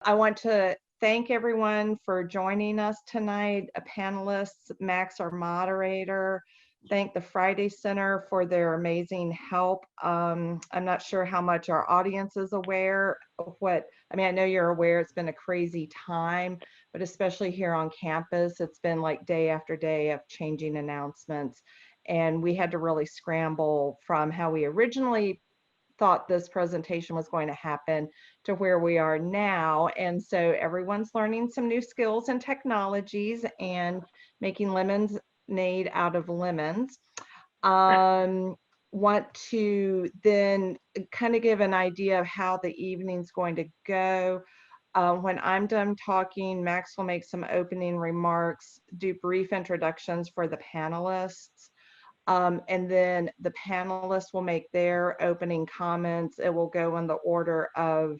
I want to thank everyone for joining us tonight, panelists, Max, our moderator. Thank the Friday Center for their amazing help. I'm not sure how much our audience is aware of I know you're aware it's been a crazy time, but especially here on campus, it's been like day after day of changing announcements. And we had to really scramble from how we originally thought this presentation was going to happen to where we are now. And so everyone's learning some new skills and technologies and making lemonade out of lemons. Want to then kind of give an idea of how the evening's going to go. When I'm done talking, Max will make some opening remarks, do brief introductions for the panelists. And then the panelists will make their opening comments. It will go in the order of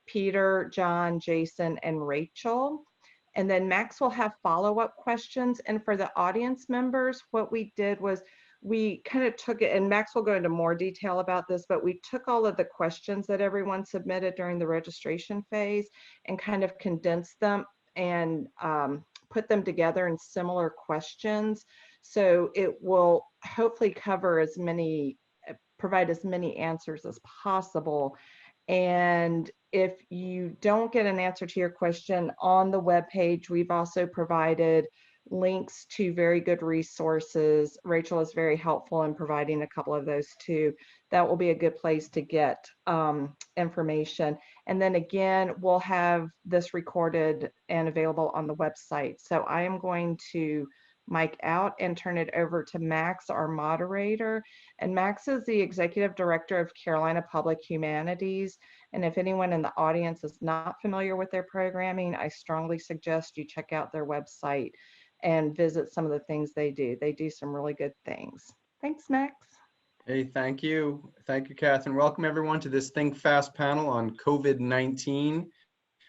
Peter, John, Jason, and Rachel. And then Max will have follow-up questions. And for the audience members, what we did was we kind of took it, and Max will go into more detail about this, but we took all of the questions that everyone submitted during the registration phase and kind of condensed them and put them together in similar questions. So it will hopefully cover provide as many answers as possible. And if you don't get an answer to your question on the webpage, we've also provided links to very good resources. Rachel is very helpful in providing a couple of those too. That will be a good place to get information. And then again, we'll have this recorded and available on the website. So I am going to mic out and turn it over to Max, our moderator. And Max is the Executive Director of Carolina Public Humanities. And if anyone in the audience is not familiar with their programming, I strongly suggest you check out their website and visit some of the things they do. They do some really good things. Thanks, Max. Hey, thank you. Thank you, Catherine. Welcome everyone to this Think Fast panel on COVID-19.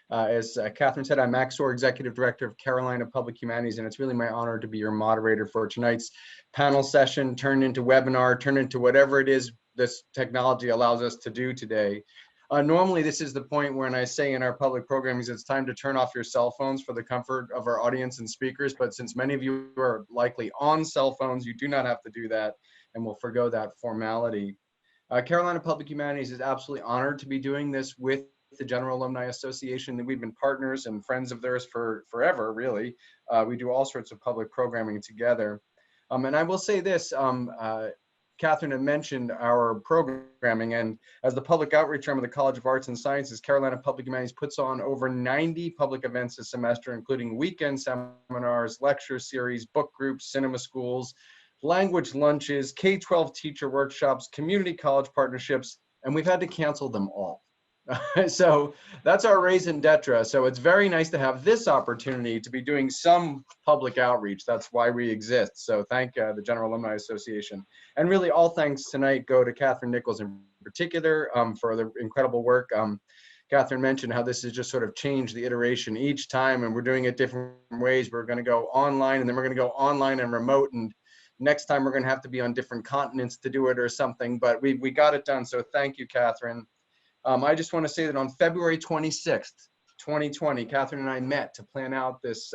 As Catherine said, I'm Max Owre, Executive Director of Carolina Public Humanities, and it's really my honor to be your moderator for tonight's panel session, turned into webinar, turned into whatever it is this technology allows us to do today. Normally, this is the point when I say in our public programming, it's time to turn off your cell phones for the comfort of our audience and speakers, but since many of you are likely on cell phones, you do not have to do that, and we'll forgo that formality. Carolina Public Humanities is absolutely honored to be doing this with the General Alumni Association. We've been partners and friends of theirs for forever, really. We do all sorts of public programming together. And I will say this, Catherine had mentioned our programming, and as the public outreach arm of the College of Arts and Sciences, Carolina Public Humanities puts on over 90 public events a semester, including weekend seminars, lecture series, book groups, cinema schools, language lunches, K-12 teacher workshops, community college partnerships, and we've had to cancel them all. So that's our raison d'etre. So it's very nice to have this opportunity to be doing some public outreach. That's why we exist. So thank the General Alumni Association. And really all thanks tonight go to Catherine Nichols in particular for the incredible work. Catherine mentioned how this has just sort of changed the iteration each time, and we're doing it different ways. We're going to go online, and then we're going to go online and remote, and next time we're going to have to be on different continents to do it or something, but we got it done. So thank you, Catherine. I just want to say that on February 26th, 2020, Catherine and I met to plan out this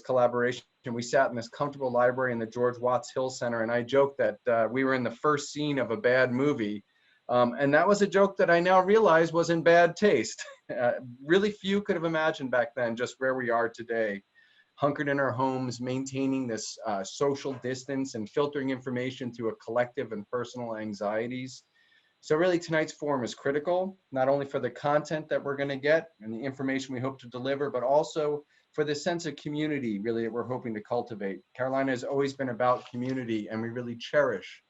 collaboration. We sat in this comfortable library in the George Watts Hill Center, and I joked that we were in the first scene of a bad movie. And that was a joke that I now realize was in bad taste. Really few could have imagined back then just where we are today. Hunkered in our homes, maintaining this social distance and filtering information through a collective and personal anxieties. So really tonight's forum is critical, not only for the content that we're going to get and the information we hope to deliver, but also for the sense of community really that we're hoping to cultivate. Carolina has always been about community, and we really cherish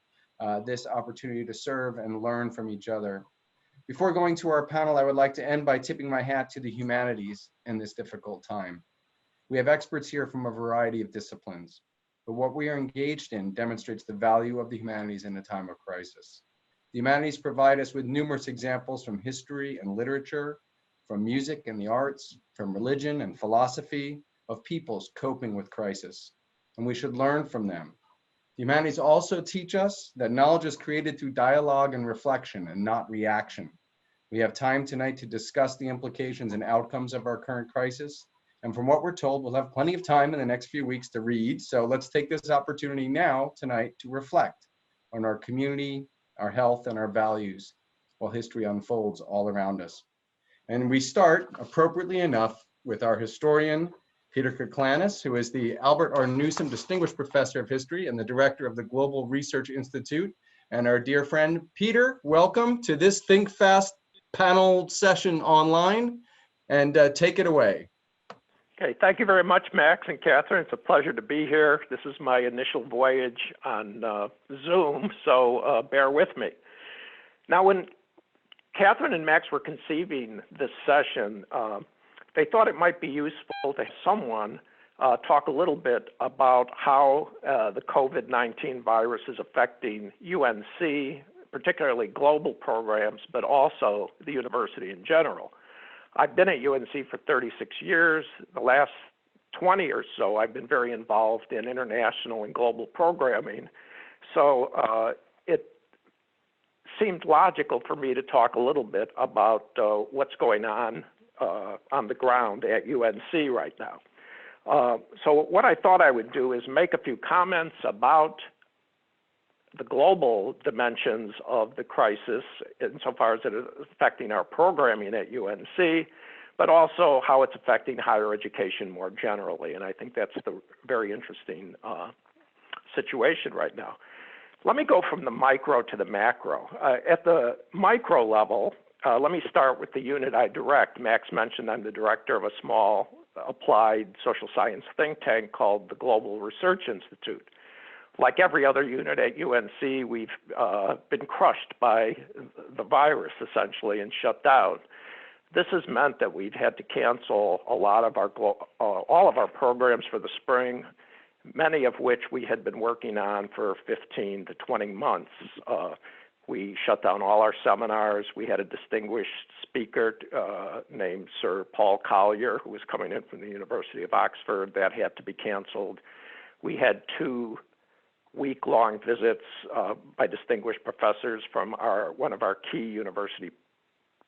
this opportunity to serve and learn from each other. Before going to our panel, I would like to end by tipping my hat to the humanities in this difficult time. We have experts here from a variety of disciplines, but what we are engaged in demonstrates the value of the humanities in a time of crisis. The humanities provide us with numerous examples from history and literature, from music and the arts, from religion and philosophy, of peoples coping with crisis, and we should learn from them. The humanities also teach us that knowledge is created through dialogue and reflection and not reaction. We have time tonight to discuss the implications and outcomes of our current crisis. And from what we're told, we'll have plenty of time in the next few weeks to read. So let's take this opportunity now, tonight, to reflect on our community, our health, and our values while history unfolds all around us. And we start, appropriately enough, with our historian, Peter Coclanis, who is the Albert R. Newsom Distinguished Professor of History and the Director of the Global Research Institute. And our dear friend, Peter, welcome to this Think Fast panel session online, and take it away. Okay, thank you very much, Max and Catherine. It's a pleasure to be here. This is my initial voyage on Zoom, so bear with me. Now, when Catherine and Max were conceiving this session, they thought it might be useful to have someone talk a little bit about how the COVID-19 virus is affecting UNC, particularly global programs, but also the university in general. I've been at UNC for 36 years. The last 20 or so, I've been very involved in international and global programming. So it seemed logical for me to talk a little bit about what's going on the ground at UNC right now. So what I thought I would do is make a few comments about the global dimensions of the crisis insofar as it is affecting our programming at UNC, but also how it's affecting higher education more generally. And I think that's the very interesting situation right now. Let me go from the micro to the macro. At the micro level, let me start with the unit I direct. Max mentioned I'm the director of a small applied social science think tank called the Global Research Institute. Like every other unit at UNC, we've been crushed by the virus, essentially, and shut down. This has meant that we've had to cancel a lot of our all of our programs for the spring, many of which we had been working on for 15 to 20 months. We shut down all our seminars. We had a distinguished speaker named Sir Paul Collier, who was coming in from the University of Oxford. That had to be canceled. We had 2 week-long visits by distinguished professors from one of our key university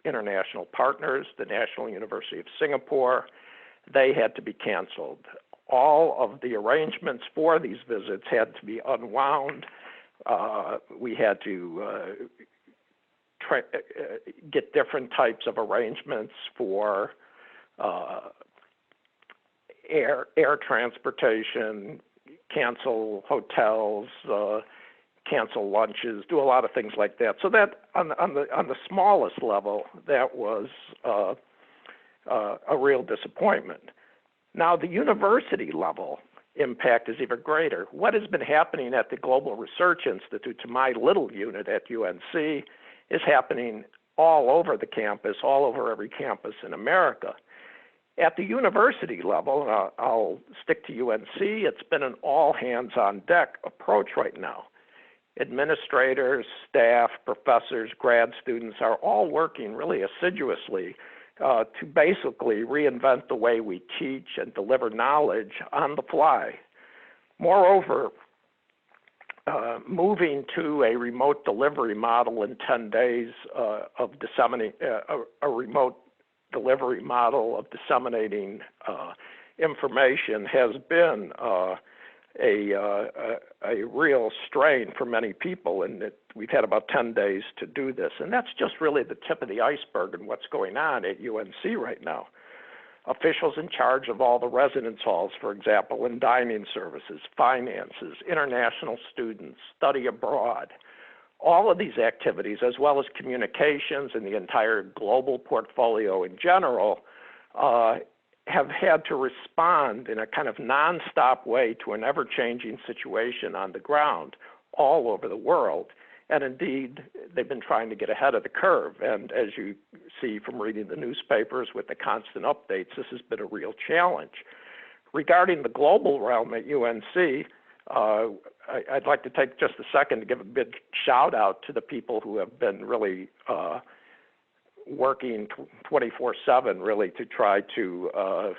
international partners, the National University of Singapore. They had to be canceled. All of the arrangements for these visits had to be unwound. We had to get different types of arrangements for air transportation, cancel hotels, cancel lunches, do a lot of things like that. So that on the smallest level, that was a real disappointment. Now the university level impact is even greater. What has been happening at the Global Research Institute, to my little unit at UNC, is happening all over the campus, all over every campus in America. At the university level, and I'll stick to UNC, it's been an all-hands-on-deck approach right now. Administrators, staff, professors, grad students are all working really assiduously to basically reinvent the way we teach and deliver knowledge on the fly. Moreover, moving to a remote delivery model in 10 days of disseminating a remote delivery model of disseminating information has been a real strain for many people, and we've had about 10 days to do this. And that's just really the tip of the iceberg in what's going on at UNC right now. Officials in charge of all the residence halls, for example, and dining services, finances, international students, study abroad, all of these activities, as well as communications and the entire global portfolio in general, have had to respond in a kind of nonstop way to an ever-changing situation on the ground all over the world. And indeed, they've been trying to get ahead of the curve. And as you see from reading the newspapers with the constant updates, this has been a real challenge. Regarding the global realm at UNC, I'd like to take just a second to give a big shout out to the people who have been really working 24/7 really to try to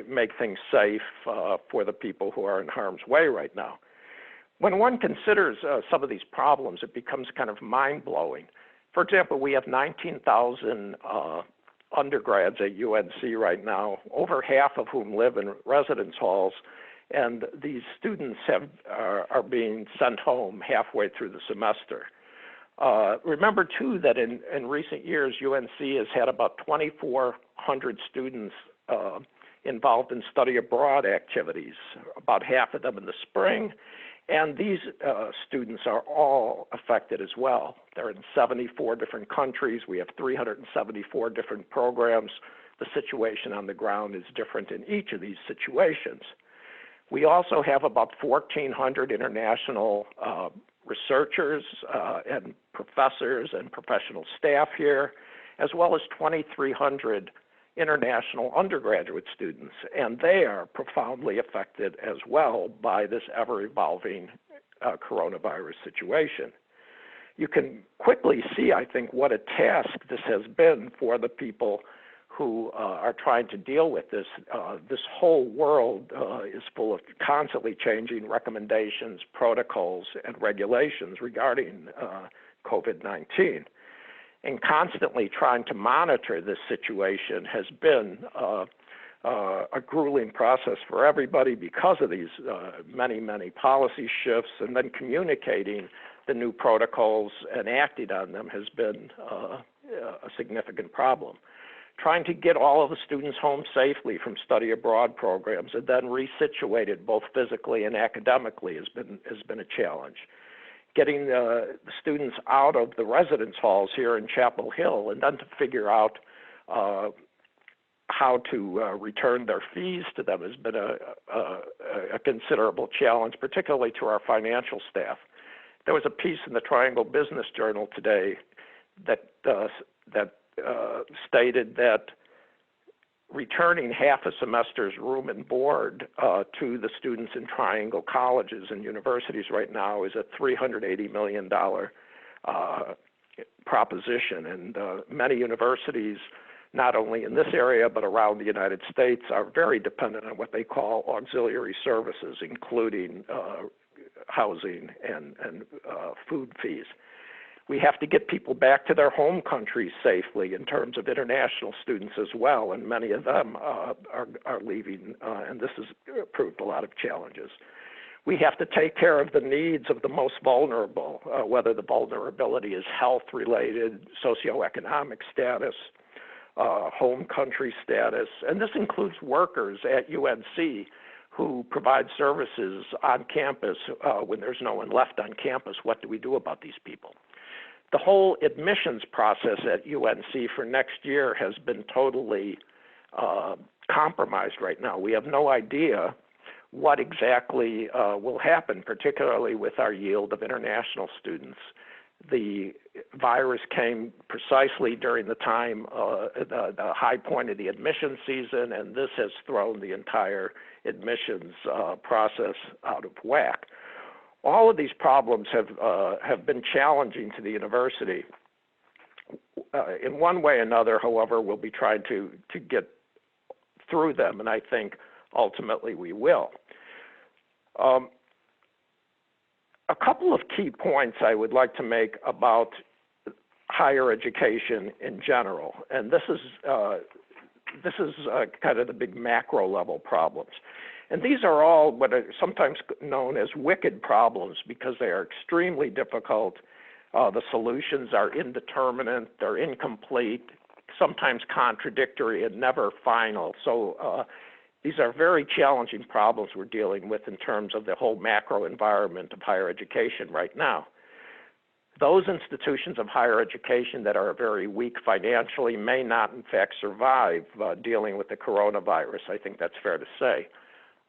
make things safe for the people who are in harm's way right now. When one considers some of these problems, it becomes kind of mind-blowing. For example, we have 19,000 undergrads at UNC right now, over half of whom live in residence halls, and these students are being sent home halfway through the semester. Remember, too, that in recent years, UNC has had about 2,400 students involved in study abroad activities, about half of them in the spring, and these students are all affected as well. They're in 74 different countries. We have 374 different programs. The situation on the ground is different in each of these situations. We also have about 1,400 international researchers and professors and professional staff here, as well as 2,300 international undergraduate students, and they are profoundly affected as well by this ever-evolving coronavirus situation. You can quickly see, I think, what a task this has been for the people who are trying to deal with this. This whole world is full of constantly changing recommendations, protocols, and regulations regarding COVID-19. And constantly trying to monitor this situation has been a grueling process for everybody because of these many, many policy shifts, and then communicating the new protocols and acting on them has been a significant problem. Trying to get all of the students home safely from study abroad programs and then resituated both physically and academically has been a challenge. Getting the students out of the residence halls here in Chapel Hill and then to figure out how to return their fees to them has been a considerable challenge, particularly to our financial staff. There was a piece in the Triangle Business Journal today that stated that returning half a semester's room and board to the students in Triangle colleges and universities right now is a $380 million proposition. And many universities, not only in this area but around the United States, are very dependent on what they call auxiliary services, including housing and food fees. We have to get people back to their home countries safely in terms of international students as well, and many of them are leaving, and this has proved a lot of challenges. We have to take care of the needs of the most vulnerable, whether the vulnerability is health-related, socioeconomic status, home country status, and this includes workers at UNC who provide services on campus when there's no one left on campus. What do we do about these people? The whole admissions process at UNC for next year has been totally compromised right now. We have no idea what exactly will happen, particularly with our yield of international students. The virus came precisely during the time, the high point of the admission season, and this has thrown the entire admissions process out of whack. All of these problems have been challenging to the university. In one way or another, however, we'll be trying to get through them, and I think ultimately we will. A couple of key points I would like to make about higher education in general, and this is kind of the big macro level problems. And these are all what are sometimes known as wicked problems because they are extremely difficult. The solutions are indeterminate, they're incomplete, sometimes contradictory, and never final. So these are very challenging problems we're dealing with in terms of the whole macro environment of higher education right now. Those institutions of higher education that are very weak financially may not, in fact, survive dealing with the coronavirus. I think that's fair to say.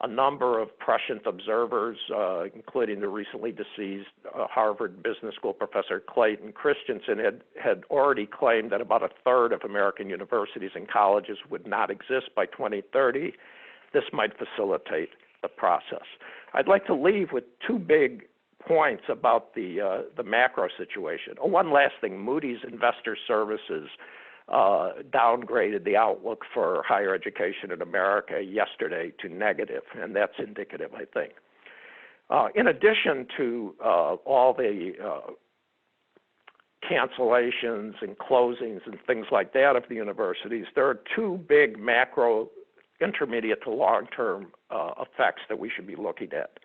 A number of prescient observers, including the recently deceased Harvard Business School professor Clayton Christensen, had already claimed that about a third of American universities and colleges would not exist by 2030. This might facilitate the process. I'd like to leave with two big points about the macro situation. Oh, one last thing, Moody's Investor Services downgraded the outlook for higher education in America yesterday to negative, and that's indicative, I think. In addition to all the cancellations and closings and things like that of the universities, there are two big macro intermediate to long-term effects that we should be looking at.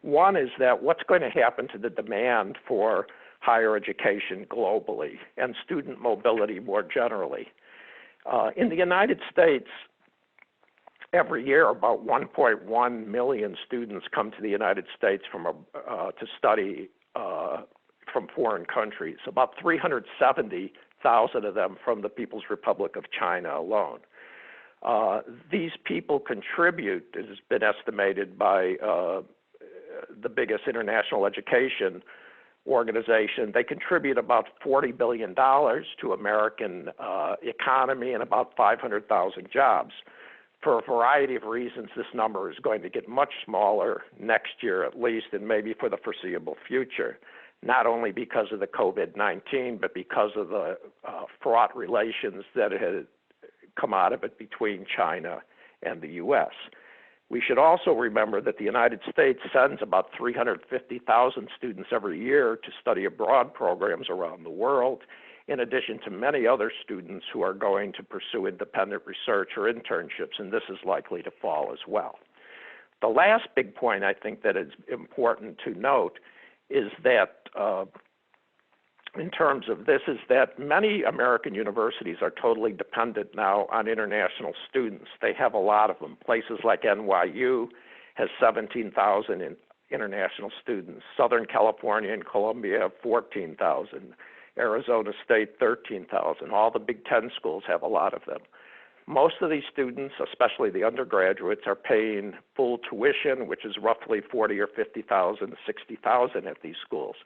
One is that what's going to happen to the demand for higher education globally and student mobility more generally. In the United States, every year about 1.1 million students come to the United States to study from foreign countries, about 370,000 of them from the People's Republic of China alone. These people contribute, it has been estimated by the biggest international education organization, they contribute about $40 billion to American economy and about 500,000 jobs. For a variety of reasons, this number is going to get much smaller next year at least, and maybe for the foreseeable future, not only because of the COVID-19, but because of the fraught relations that had come out of it between China and the U.S. We should also remember that the United States sends about 350,000 students every year to study abroad programs around the world, in addition to many other students who are going to pursue independent research or internships, and this is likely to fall as well. The last big point I think that is important to note is that in terms of this is that many American universities are totally dependent now on international students. They have a lot of them. Places like NYU has 17,000 international students. Southern California and Columbia have 14,000. Arizona State, 13,000. All the Big Ten schools have a lot of them. Most of these students, especially the undergraduates, are paying full tuition, which is roughly 40 or 50,000, 60,000 at these schools.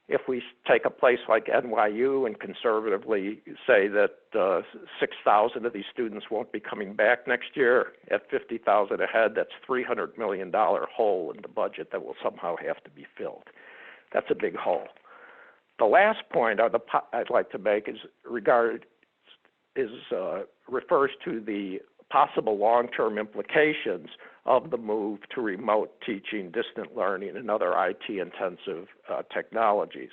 If we take a place like NYU and conservatively say that 6,000 of these students won't be coming back next year, at 50,000 a head, that's $300 million hole in the budget that will somehow have to be filled. That's a big hole. The last point I'd like to make refers to the possible long-term implications of the move to remote teaching, distant learning, and other IT-intensive technologies.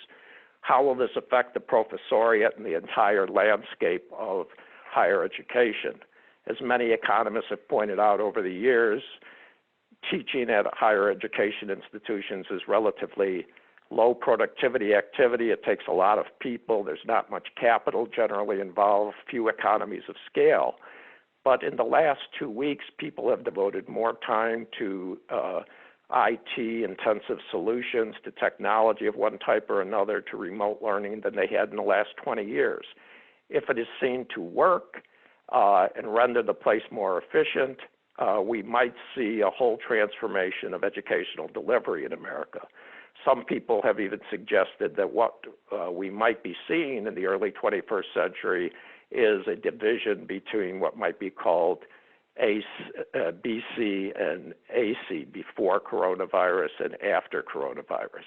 How will this affect the professoriate and the entire landscape of higher education? As many economists have pointed out over the years, teaching at higher education institutions is relatively low productivity activity. It takes a lot of people. There's not much capital generally involved, few economies of scale. But in the last 2 weeks, people have devoted more time to IT-intensive solutions, to technology of one type or another, to remote learning than they had in the last 20 years. If it is seen to work and render the place more efficient, we might see a whole transformation of educational delivery in America. Some people have even suggested that what we might be seeing in the early 21st century is a division between what might be called BC and AC, before coronavirus and after coronavirus.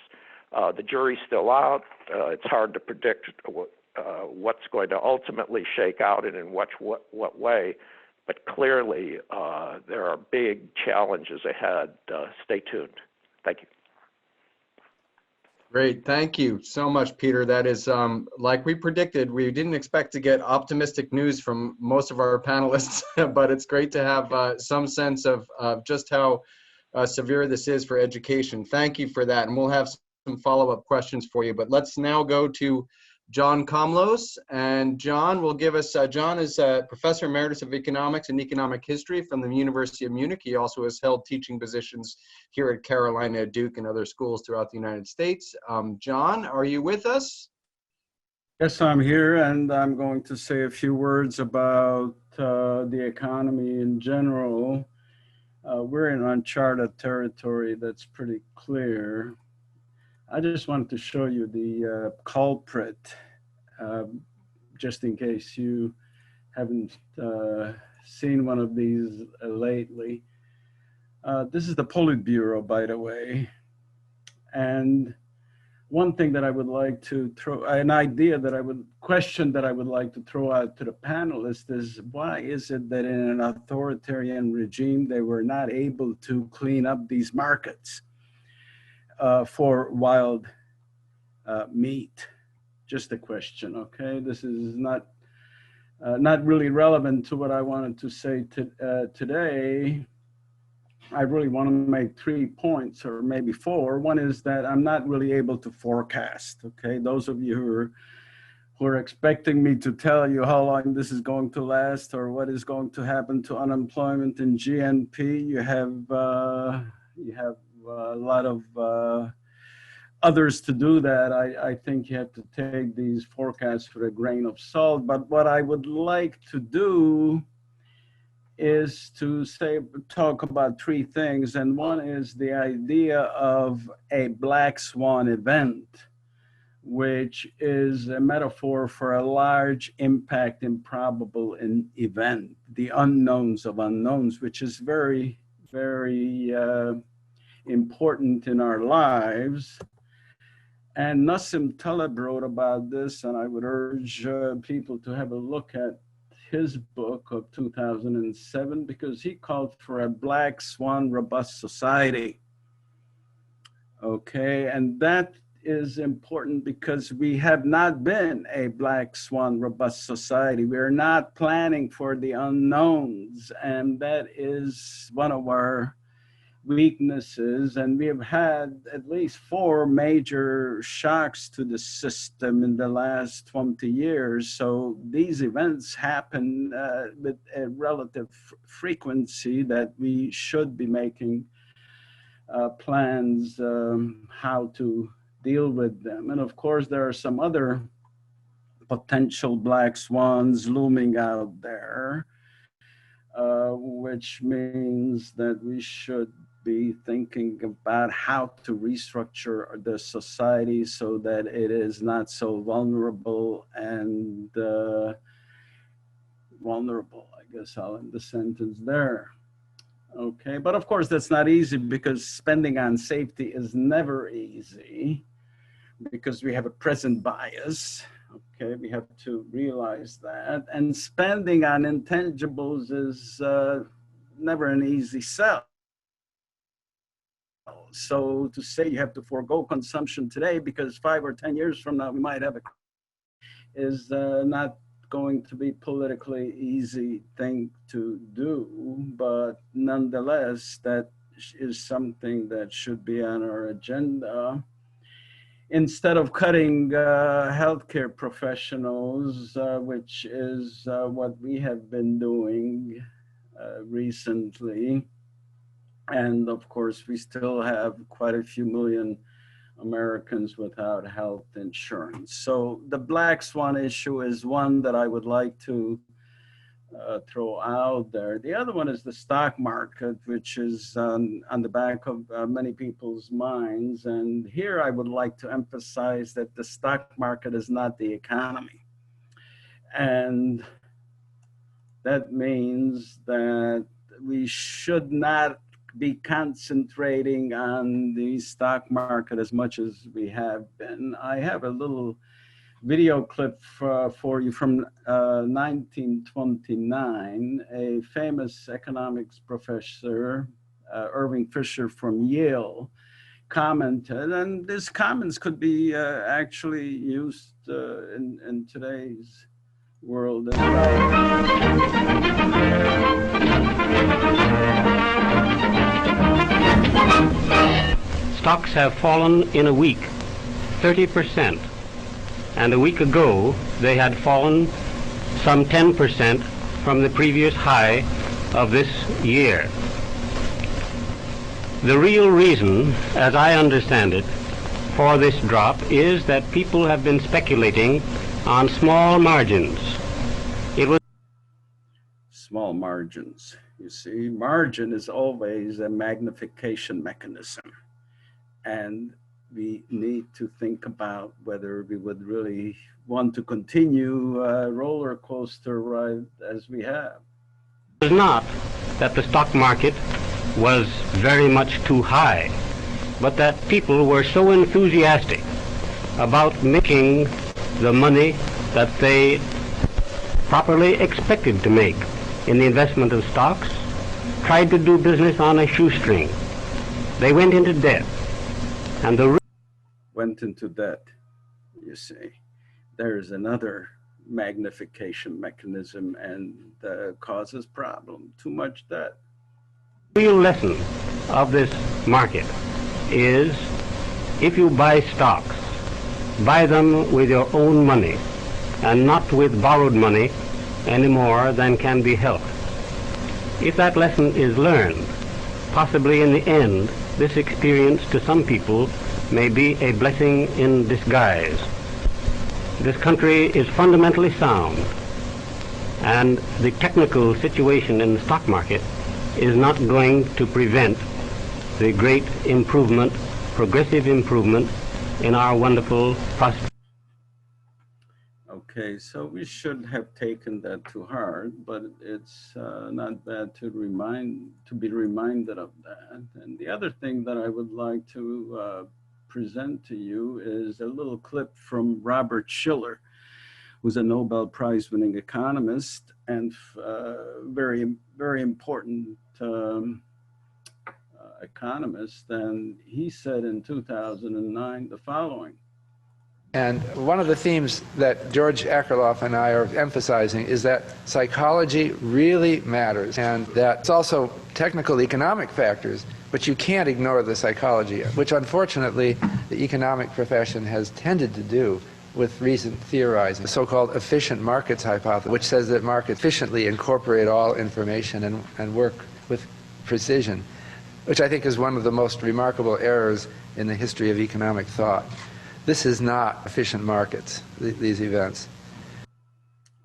The jury's still out. It's hard to predict what's going to ultimately shake out and in what way, but clearly there are big challenges ahead. Stay tuned. Thank you. Great, thank you so much, Peter. That is, like we predicted, we didn't expect to get optimistic news from most of our panelists, but it's great to have some sense of just how severe this is for education. Thank you for that, and we'll have some follow-up questions for you. But let's now go to John Komlos, and John will give us, John is a Professor Emeritus of Economics and Economic History from the University of Munich. He also has held teaching positions here at Carolina, Duke, and other schools throughout the United States. John, are you with us? Yes, I'm here, and I'm going to say a few words about the economy in general. We're in uncharted territory, that's pretty clear. I just wanted to show you the culprit, just in case you haven't seen one of these lately. This is the Politburo, by the way. And one thing that I would like to question that I would like to throw out to the panelists is, why is it that in an authoritarian regime, they were not able to clean up these markets for wild meat, Just a question, okay? This is not really relevant to what I wanted to say today. I really want to make 3 points, or maybe 4. One is that I'm not really able to forecast, okay? Those of you who are expecting me to tell you how long this is going to last or what is going to happen to unemployment and GNP, you have a lot of others to do that. I think you have to take these forecasts with a grain of salt. But what I would like to do is to talk about 3 things. And one is the idea of a black swan event, which is a metaphor for a large impact improbable event, the unknowns of unknowns, which is very, very important in our lives. And Nassim Taleb wrote about this, and I would urge people to have a look at his book of 2007, because he called for a black swan robust society. Okay, and that is important because we have not been a black swan robust society. We are not planning for the unknowns, and that is one of our weaknesses. And we have had at least 4 major shocks to the system in the last 20 years. So these events happen with a relative frequency that we should be making plans how to deal with them. And of course, there are some other potential black swans looming out there, which means that we should be thinking about how to restructure the society so that it is not so vulnerable and vulnerable. I guess I'll end the sentence there. Okay, but of course that's not easy, because spending on safety is never easy, because we have a present bias. Okay, we have to realize that. And spending on intangibles is never an easy sell. So to say you have to forego consumption today because 5 or 10 years from now we might have is not going to be politically easy thing to do, but nonetheless, that is something that should be on our agenda. Instead of cutting healthcare professionals, which is what we have been doing recently. And of course, we still have quite a few million Americans without health insurance. So the black swan issue is one that I would like to throw out there. The other one is the stock market, which is on the back of many people's minds. And here I would like to emphasize that the stock market is not the economy. And that means that we should not be concentrating on the stock market as much as we have been. I have a little video clip for you from 1929. A famous economics professor, Irving Fisher from Yale, commented, and these comments could be actually used in today's world as well. Stocks have fallen in a week 30%, and a week ago they had fallen some 10% from the previous high of this year. The real reason, as I understand it, for this drop is that people have been speculating on small margins. It was small margins. You see, margin is always a magnification mechanism. And we need to think about whether we would really want to continue a roller coaster ride as we have. It was not that the stock market was very much too high, but that people were so enthusiastic about making the money that they properly expected to make in the investment of stocks, tried to do business on a shoestring. They went into debt. And went into debt, you see. there's another magnification mechanism and causes problem, too much debt. The real lesson of this market is if you buy stocks, buy them with your own money and not with borrowed money any more than can be helped. If that lesson is learned, possibly in the end, this experience to some people may be a blessing in disguise. This country is fundamentally sound, and the technical situation in the stock market is not going to prevent the great improvement, progressive improvement in our wonderful prosperity. Okay, so we should have taken that to heart, but it's not bad to be reminded of that. And the other thing that I would like to present to you is a little clip from Robert Shiller, who's a Nobel Prize winning economist and very, very important economist. And he said in 2009 the following. And one of the themes that George Akerlof and I are emphasizing is that psychology really matters, and that it's also technical economic factors, but you can't ignore the psychology, which unfortunately the economic profession has tended to do with recent theorizing. The so-called efficient markets hypothesis, which says that markets efficiently incorporate all information and work with precision, which I think is one of the most remarkable errors in the history of economic thought. This is not efficient markets, these events.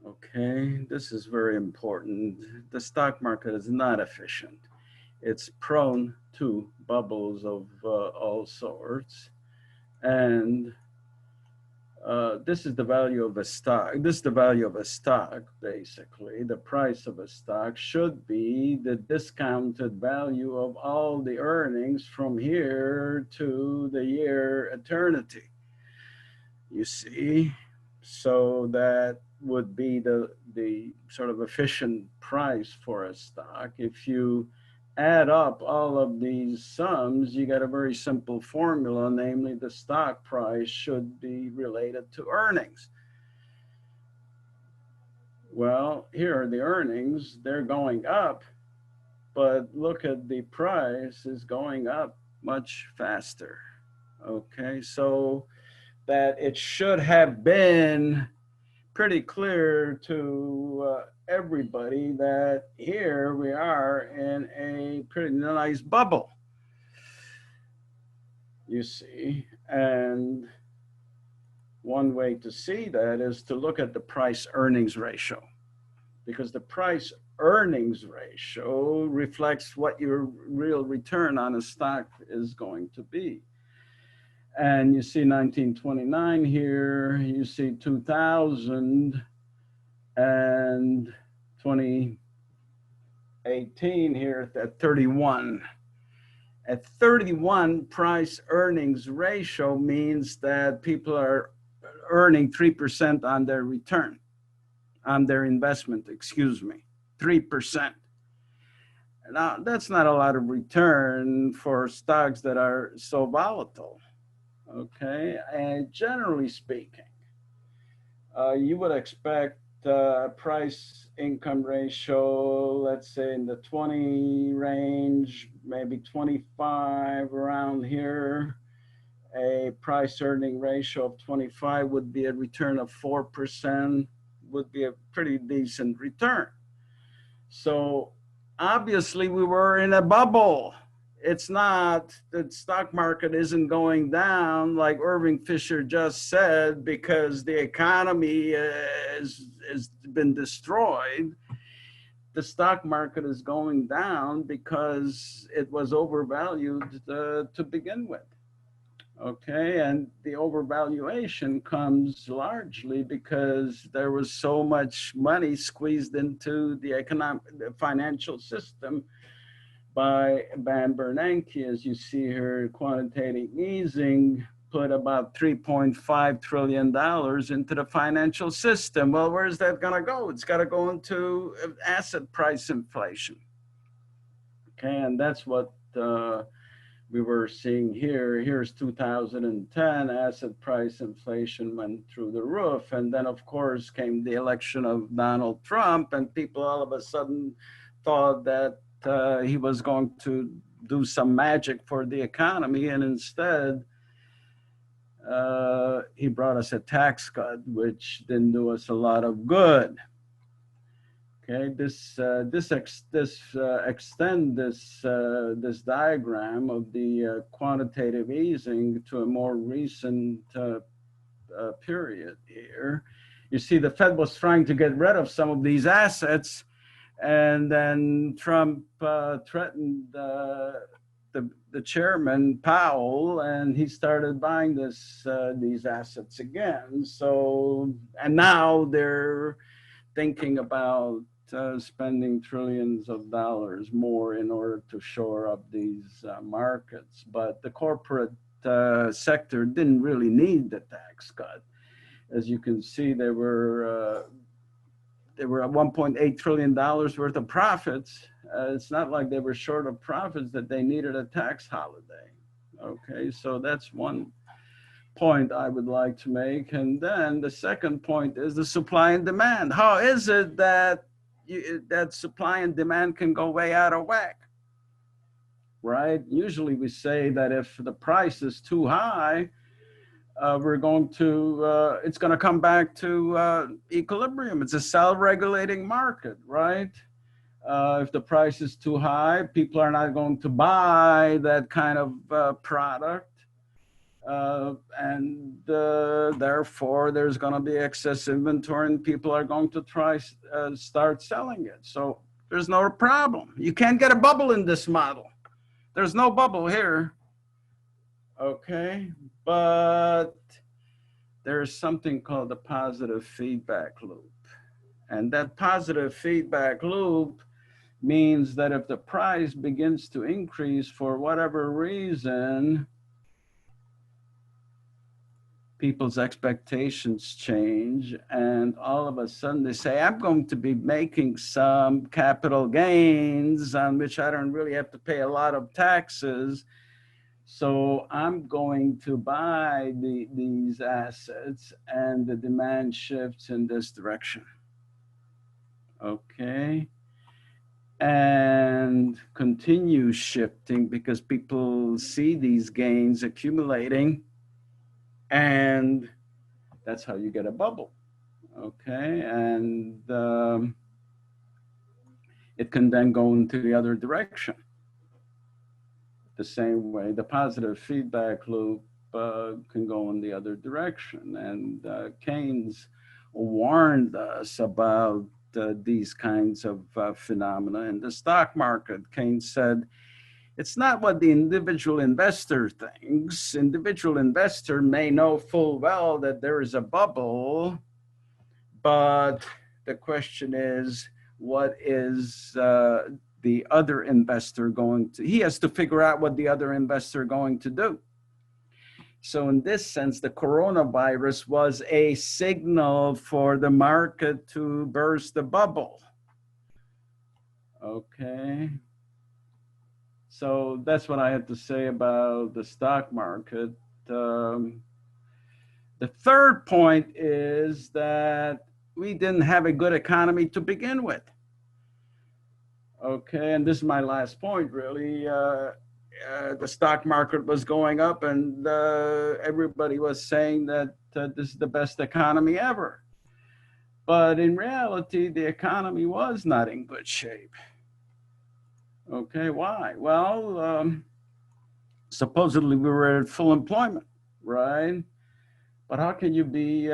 Okay, this is very important. The stock market is not efficient. It's prone to bubbles of all sorts. And this is the value of a stock. This is the value of a stock, basically. The price of a stock should be the discounted value of all the earnings from here to the year eternity. You see, so that would be the sort of efficient price for a stock. If you add up all of these sums, you get a very simple formula, namely the stock price should be related to earnings. Well, here are the earnings, they're going up, but look at the price is going up much faster. Okay, so that it should have been pretty clear to everybody that here we are in a pretty nice bubble, you see. And one way to see that is to look at the price earnings ratio, because the price earnings ratio reflects what your real return on a stock is going to be. And you see 1929 here, you see 2000 and 2018 here at 31. At 31, price earnings ratio means that people are earning 3% on their return, on their investment, excuse me, 3%. Now, that's not a lot of return for stocks that are so volatile. Okay, and generally speaking, you would expect price income ratio, let's say in the 20 range, maybe 25 around here. A price earning ratio of 25 would be a return of 4%, would be a pretty decent return. So obviously we were in a bubble. It's not, the stock market isn't going down like Irving Fisher just said because the economy has been destroyed. The stock market is going down because it was overvalued to begin with. Okay, and the overvaluation comes largely because there was so much money squeezed into the financial system by Van Bernanke. As you see here, quantitative easing put about $3.5 trillion into the financial system. Well, where's that gonna go? It's gotta go into asset price inflation. Okay, and that's what we were seeing here. Here's 2010, asset price inflation went through the roof. And then, of course, came the election of Donald Trump, and people all of a sudden thought that he was going to do some magic for the economy. And instead, he brought us a tax cut, which didn't do us a lot of good. Okay, extend this diagram of the quantitative easing to a more recent period here. You see, the Fed was trying to get rid of some of these assets, and then Trump threatened the chairman Powell, and he started buying these assets again. So, and now they're thinking about spending trillions of dollars more in order to shore up these markets. But the corporate sector didn't really need the tax cut. As you can see, they were at $1.8 trillion worth of profits. It's not like they were short of profits that they needed a tax holiday. Okay, so that's one point I would like to make. And then the second point is the supply and demand. How is it that that supply and demand can go way out of whack, right? Usually we say that if the price is too high, it's going to come back to equilibrium. It's a self-regulating market, right? If the price is too high, people are not going to buy that kind of product. Therefore, there's going to be excess inventory, and people are going to start selling it. So there's no problem. You can't get a bubble in this model. There's no bubble here. Okay, but there's something called the positive feedback loop. And that positive feedback loop means that if the price begins to increase for whatever reason, people's expectations change, and all of a sudden they say, I'm going to be making some capital gains on which I don't really have to pay a lot of taxes. So I'm going to buy these assets, and the demand shifts in this direction. Okay. And continue shifting because people see these gains accumulating. And that's how you get a bubble, okay? And it can then go into the other direction. The same way, the positive feedback loop can go in the other direction. And Keynes warned us about these kinds of phenomena in the stock market. Keynes said, it's not what the individual investor thinks. Individual investor may know full well that there is a bubble, but the question is, what is the other investor going to, he has to figure out what the other investor is going to do. So in this sense, the coronavirus was a signal for the market to burst the bubble. Okay. So that's what I had to say about the stock market. The third point is that we didn't have a good economy to begin with. Okay, and this is my last point, really. The stock market was going up, and everybody was saying that this is the best economy ever. But in reality, the economy was not in good shape. Okay, why? Well, supposedly we were at full employment, right? But how can you be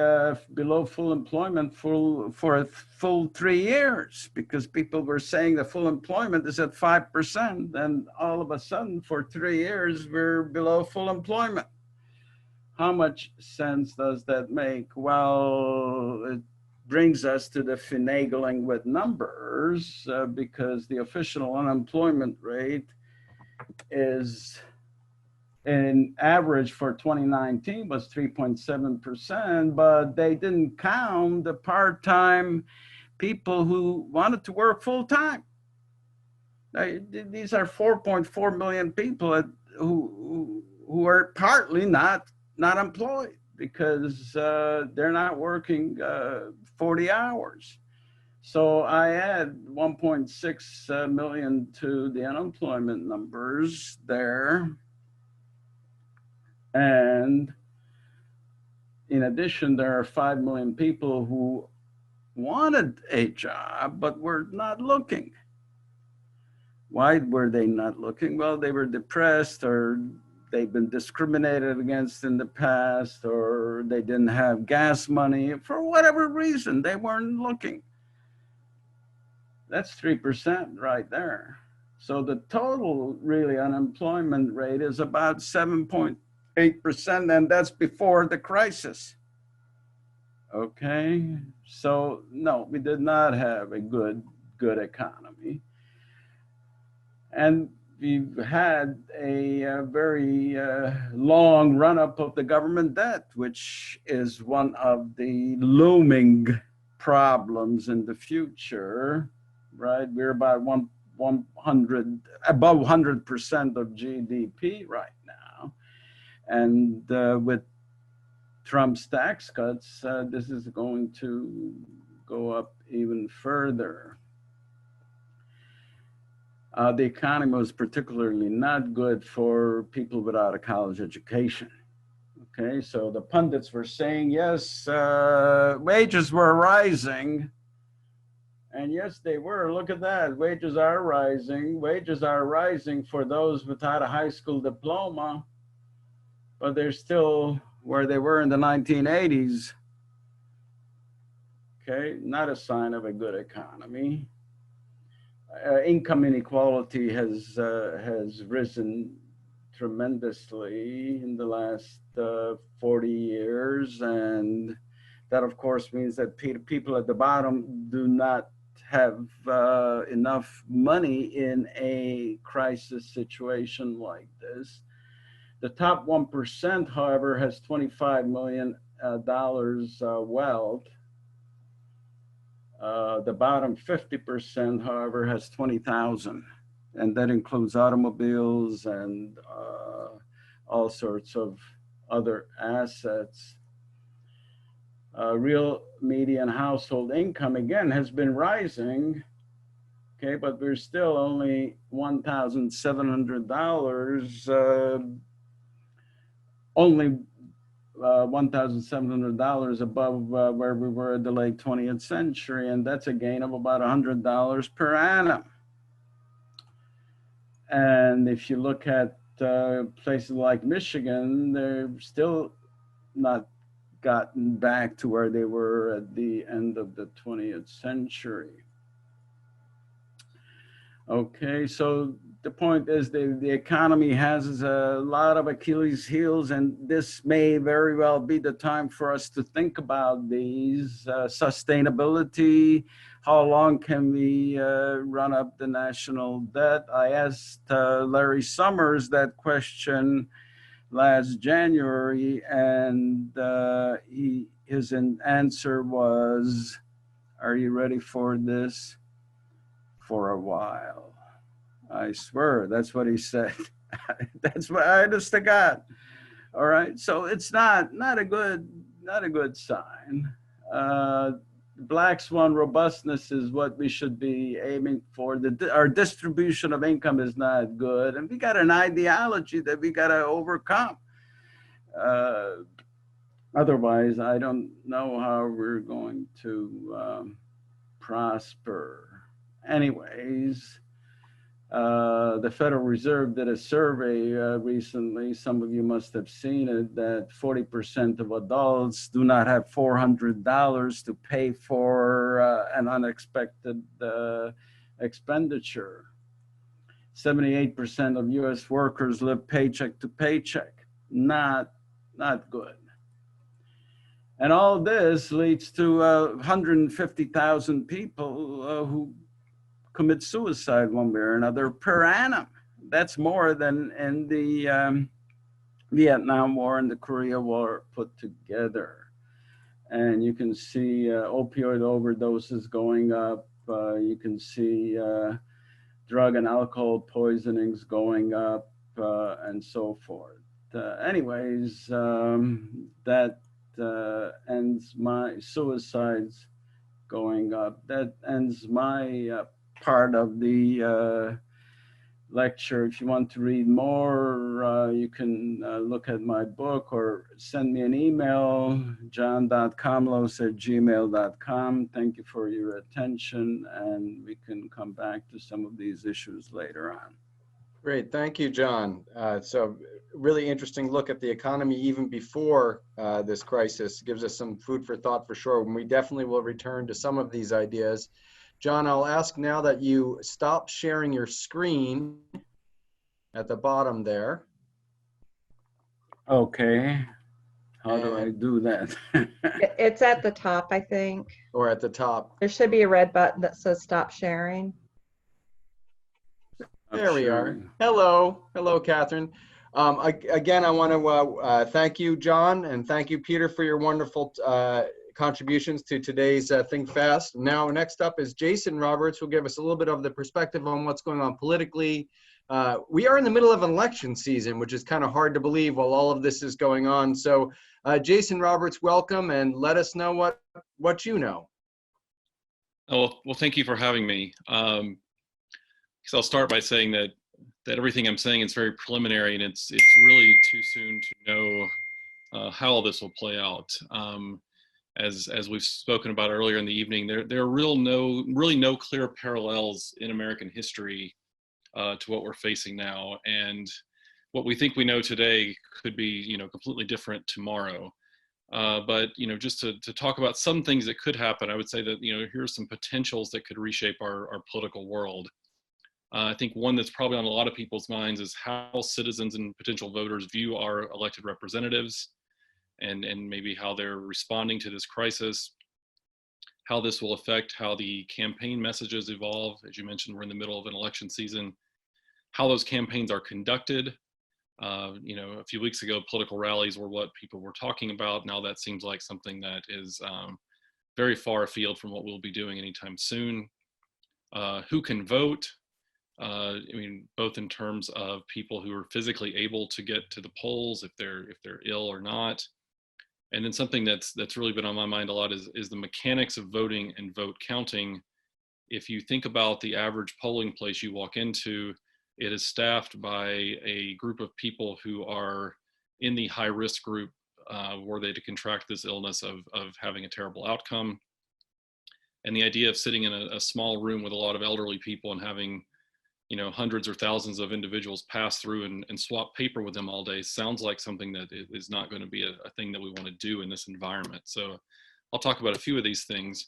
below full employment for a full 3 years? Because people were saying the full employment is at 5%, and all of a sudden for 3 years we're below full employment. How much sense does that make? Well, it brings us to the finagling with numbers because the official unemployment rate is, in average for 2019 was 3.7%, but they didn't count the part-time people who wanted to work full-time. These are 4.4 million people who are partly not employed because they're not working 40 hours. So I add 1.6 million to the unemployment numbers there. And in addition, there are 5 million people who wanted a job, but were not looking. Why were they not looking? Well, they were depressed, or they've been discriminated against in the past, or they didn't have gas money. For whatever reason, they weren't looking. That's 3% right there. So the total really unemployment rate is about 7.8%, and that's before the crisis. Okay, so no, we did not have a good economy. And we've had a very long run-up of the government debt, which is one of the looming problems in the future, right? We're about above 100% of GDP right now. And with Trump's tax cuts, this is going to go up even further. The economy was particularly not good for people without a college education. Okay, so the pundits were saying, yes, wages were rising. And yes, they were. Look at that. Wages are rising. Wages are rising for those without a high school diploma, but they're still where they were in the 1980s. Okay, not a sign of a good economy. Income inequality has risen tremendously in the last 40 years, and that of course means that people at the bottom do not have enough money in a crisis situation like this. The top 1%, however, has $25 million wealth. The bottom 50%, however, has 20,000, and that includes automobiles and all sorts of other assets. Real median household income, again, has been rising, okay, but we're still only $1,700, only $1,700 above where we were in the late 20th century, and that's a gain of about $100 per annum. And if you look at places like Michigan, they're still not gotten back to where they were at the end of the 20th century. Okay, so the point is the economy has a lot of Achilles heels, and this may very well be the time for us to think about these. Sustainability, how long can we run up the national debt? I asked Larry Summers that question last January, and his answer was, are you ready for this? For a while. I swear, that's what he said. That's what I understood. God. All right, so it's not a good sign. Black swan robustness is what we should be aiming for. Our distribution of income is not good, and we got an ideology that we got to overcome. Otherwise, I don't know how we're going to prosper. Anyways, the Federal Reserve did a survey recently, some of you must have seen it, that 40% of adults do not have $400 to pay for an unexpected expenditure. 78% of US workers live paycheck to paycheck. Not good. And all this leads to 150,000 people who commit suicide one way or another per annum. That's more than in the Vietnam War and the Korea War put together. And you can see opioid overdoses going up. You can see drug and alcohol poisonings going up. and so forth. Anyways, that ends my suicides going up. That ends my part of the lecture. If you want to read more, you can look at my book or send me an email, john.komlos@gmail.com. Thank you for your attention, and we can come back to some of these issues later on. Great, thank you, John. So really interesting look at the economy even before this crisis. Gives us some food for thought for sure, and we definitely will return to some of these ideas. John, I'll ask now that you stop sharing your screen at the bottom there. Okay, how do I do that? It's at the top, I think. Or at the top. There should be a red button that says stop sharing. There we are. Hello. Hello, Catherine. Again, I want to thank you, John, and thank you, Peter, for your wonderful contributions to today's Think Fast. Now, next up is Jason Roberts, who'll give us a little bit of the perspective on what's going on politically. We are in the middle of an election season, which is kind of hard to believe while all of this is going on. So, Jason Roberts, welcome, and let us know what you know. Oh, well, thank you for having me. So I'll start by saying that everything I'm saying is very preliminary, and it's really too soon to know how all this will play out. As we've spoken about earlier in the evening, there are really no clear parallels in American history to what we're facing now, and what we think we know today could be completely different tomorrow. But just to talk about some things that could happen, I would say that here are some potentials that could reshape our political world. I think one that's probably on a lot of people's minds is how citizens and potential voters view our elected representatives, and maybe how they're responding to this crisis, how this will affect how the campaign messages evolve. As you mentioned, we're in the middle of an election season, how those campaigns are conducted. A few weeks ago, political rallies were what people were talking about. Now that seems like something that is very far afield from what we'll be doing anytime soon. Who can vote? Both in terms of people who are physically able to get to the polls, if they're ill or not. And then something that's really been on my mind a lot is the mechanics of voting and vote counting. If you think about the average polling place you walk into, it is staffed by a group of people who are in the high risk group were they to contract this illness of having a terrible outcome. And the idea of sitting in a small room with a lot of elderly people and having hundreds or thousands of individuals pass through and swap paper with them all day sounds like something that is not going to be a thing that we want to do in this environment. So I'll talk about a few of these things.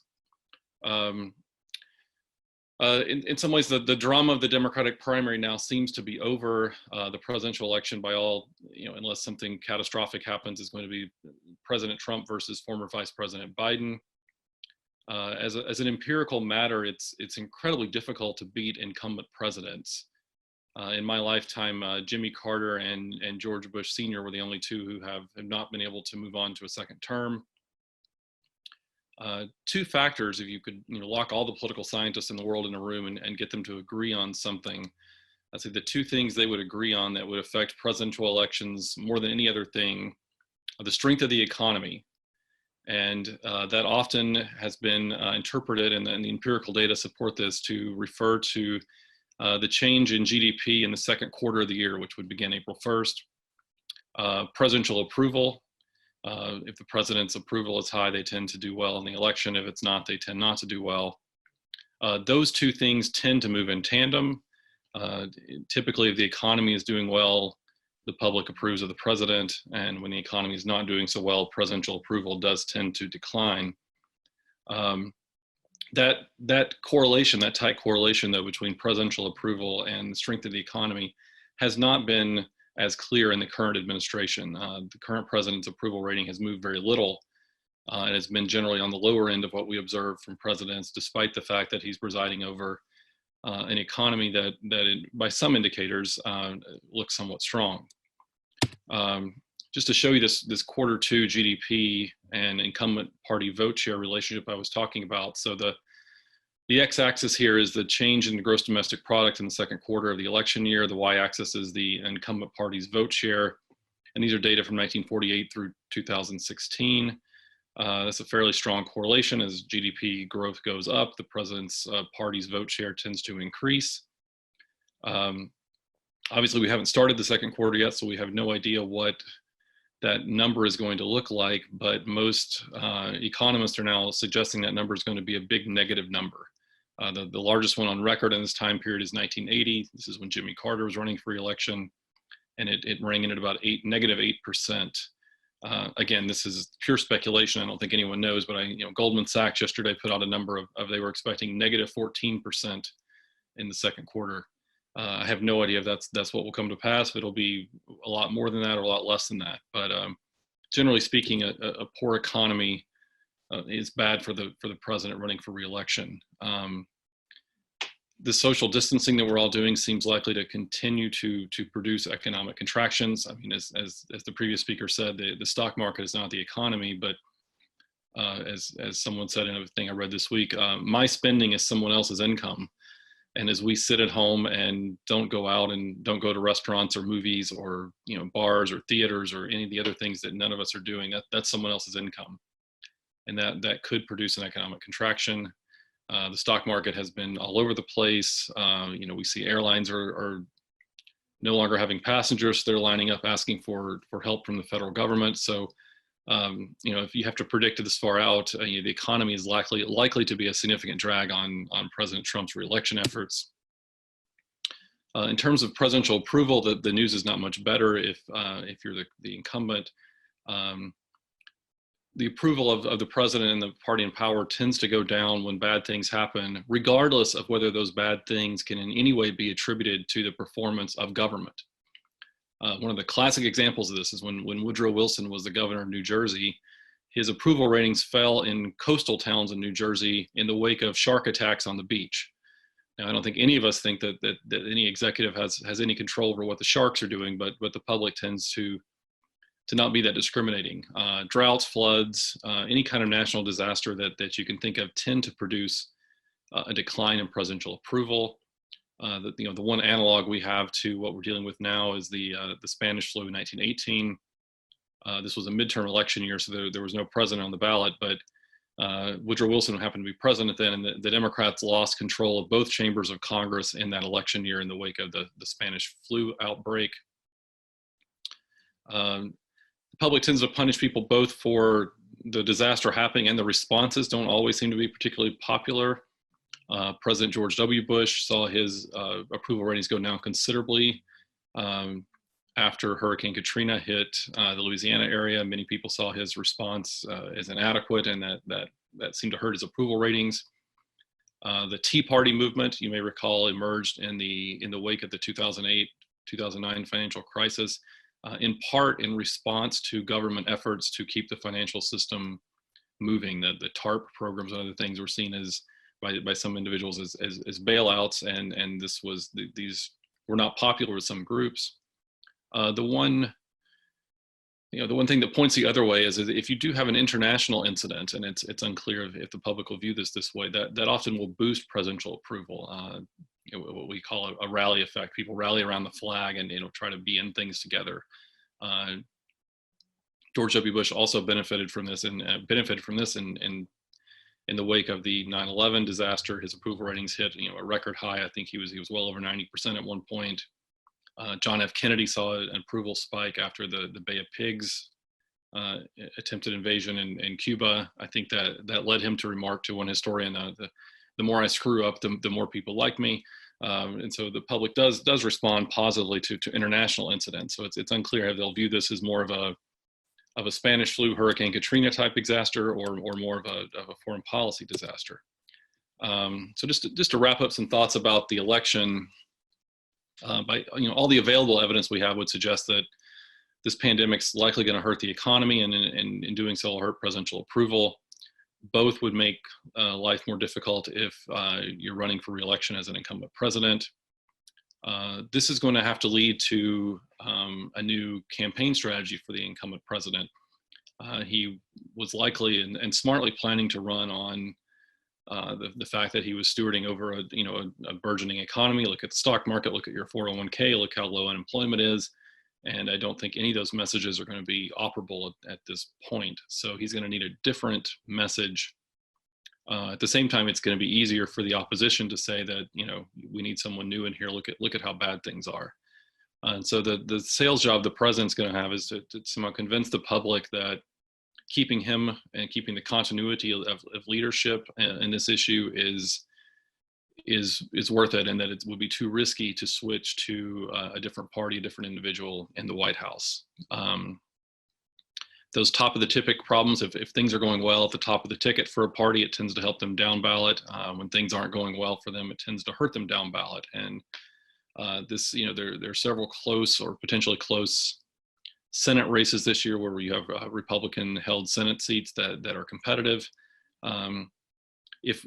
In some ways, the drama of the Democratic primary now seems to be over. The presidential election, by all, unless something catastrophic happens, is going to be President Trump versus former Vice President Biden. As an empirical matter, it's incredibly difficult to beat incumbent presidents. In my lifetime, Jimmy Carter and George Bush Sr. were the only two who have not been able to move on to a second term. Two factors, if you could lock all the political scientists in the world in a room and get them to agree on something, I'd say the two things they would agree on that would affect presidential elections more than any other thing are the strength of the economy. And that often has been interpreted, and the empirical data support this, to refer to the change in GDP in the second quarter of the year, which would begin April 1st. Presidential approval. If the president's approval is high, they tend to do well in the election. If it's not, they tend not to do well. Those two things tend to move in tandem. Typically, if the economy is doing well, the public approves of the president, and when the economy is not doing so well, presidential approval does tend to decline. That correlation, that tight correlation though between presidential approval and the strength of the economy has not been as clear in the current administration. The current president's approval rating has moved very little, and has been generally on the lower end of what we observe from presidents, despite the fact that he's presiding over an economy that by some indicators looks somewhat strong. Just to show you this quarter two GDP and incumbent party vote share relationship I was talking about. So the The x-axis here is the change in the gross domestic product in the second quarter of the election year. The y-axis is the incumbent party's vote share. And these are data from 1948 through 2016. That's a fairly strong correlation. As GDP growth goes up, the president's party's vote share tends to increase. Obviously, we haven't started the second quarter yet, so we have no idea what that number is going to look like, but most economists are now suggesting that number is going to be a big negative number. The largest one on record in this time period is 1980. This is when Jimmy Carter was running for re-election, and it rang in at about negative 8%. Again, this is pure speculation. I don't think anyone knows, but Goldman Sachs yesterday put out a number of they were expecting negative 14% in the second quarter. I have no idea if that's what will come to pass. If it'll be a lot more than that or a lot less than that. But generally speaking, a poor economy is bad for the president running for re-election. The social distancing that we're all doing seems likely to continue to produce economic contractions. I mean, as the previous speaker said, the stock market is not the economy, but as someone said in a thing I read this week, my spending is someone else's income. And as we sit at home and don't go out and don't go to restaurants or movies or bars or theaters or any of the other things that none of us are doing, that's someone else's income, and that could produce an economic contraction. The stock market has been all over the place. We see airlines are no longer having passengers. They're lining up asking for help from the federal government. So, if you have to predict this far out, the economy is likely to be a significant drag on President Trump's re-election efforts. In terms of presidential approval, the news is not much better if you're the incumbent. The approval of the president and the party in power tends to go down when bad things happen, regardless of whether those bad things can in any way be attributed to the performance of government. One of the classic examples of this is when Woodrow Wilson was the governor of New Jersey. His approval ratings fell in coastal towns in New Jersey in the wake of shark attacks on the beach. Now, I don't think any of us think that any executive has any control over what the sharks are doing, but the public tends to not be that discriminating. Droughts, floods, any kind of national disaster that you can think of tend to produce a decline in presidential approval. The one analog we have to what we're dealing with now is the Spanish flu in 1918. This was a midterm election year, so there was no president on the ballot, but Woodrow Wilson happened to be president then, and the Democrats lost control of both chambers of Congress in that election year in the wake of the Spanish flu outbreak. The public tends to punish people both for the disaster happening, and the responses don't always seem to be particularly popular. President George W. Bush saw his approval ratings go down considerably after Hurricane Katrina hit the Louisiana area. Many people saw his response as inadequate, and that seemed to hurt his approval ratings. The Tea Party movement, you may recall, emerged in the wake of the 2008-2009 financial crisis, in part in response to government efforts to keep the financial system moving. The TARP programs and other things were seen as by some individuals as bailouts, and these were not popular with some groups. The one thing that points the other way is if you do have an international incident, and it's unclear if the public will view this way, that often will boost presidential approval. What we call a rally effect. People rally around the flag and try to be in things together. George W. Bush also benefited from this in the wake of the 9/11 disaster. His approval ratings hit a record high. I think he was well over 90% at one point. John F. Kennedy saw an approval spike after the Bay of Pigs attempted invasion in Cuba. I think that led him to remark to one historian, the more I screw up, the more people like me. And so the public does respond positively to international incidents. So it's unclear if they'll view this as more of a Spanish flu, Hurricane Katrina type disaster, or more of a foreign policy disaster. So just to wrap up some thoughts about the election, all the available evidence we have would suggest that this pandemic's likely going to hurt the economy, and in doing so will hurt presidential approval. Both would make life more difficult if you're running for re-election as an incumbent president. This is going to have to lead to a new campaign strategy for the incumbent president. He was likely and smartly planning to run on the fact that he was stewarding over a burgeoning economy. Look at the stock market, look at your 401k, look how low unemployment is. And I don't think any of those messages are going to be operable at this point. So he's going to need a different message. At the same time, it's going to be easier for the opposition to say that, we need someone new in here. Look at how bad things are. And so the sales job the president's going to have is to somehow convince the public that keeping him and keeping the continuity of leadership in this issue is worth it, and that it would be too risky to switch to a different party, a different individual in the White House. Those top of the ticket problems, if things are going well at the top of the ticket for a party, it tends to help them down ballot. When things aren't going well for them, it tends to hurt them down ballot. And there are several close or potentially close Senate races this year where you have Republican-held Senate seats that are competitive. If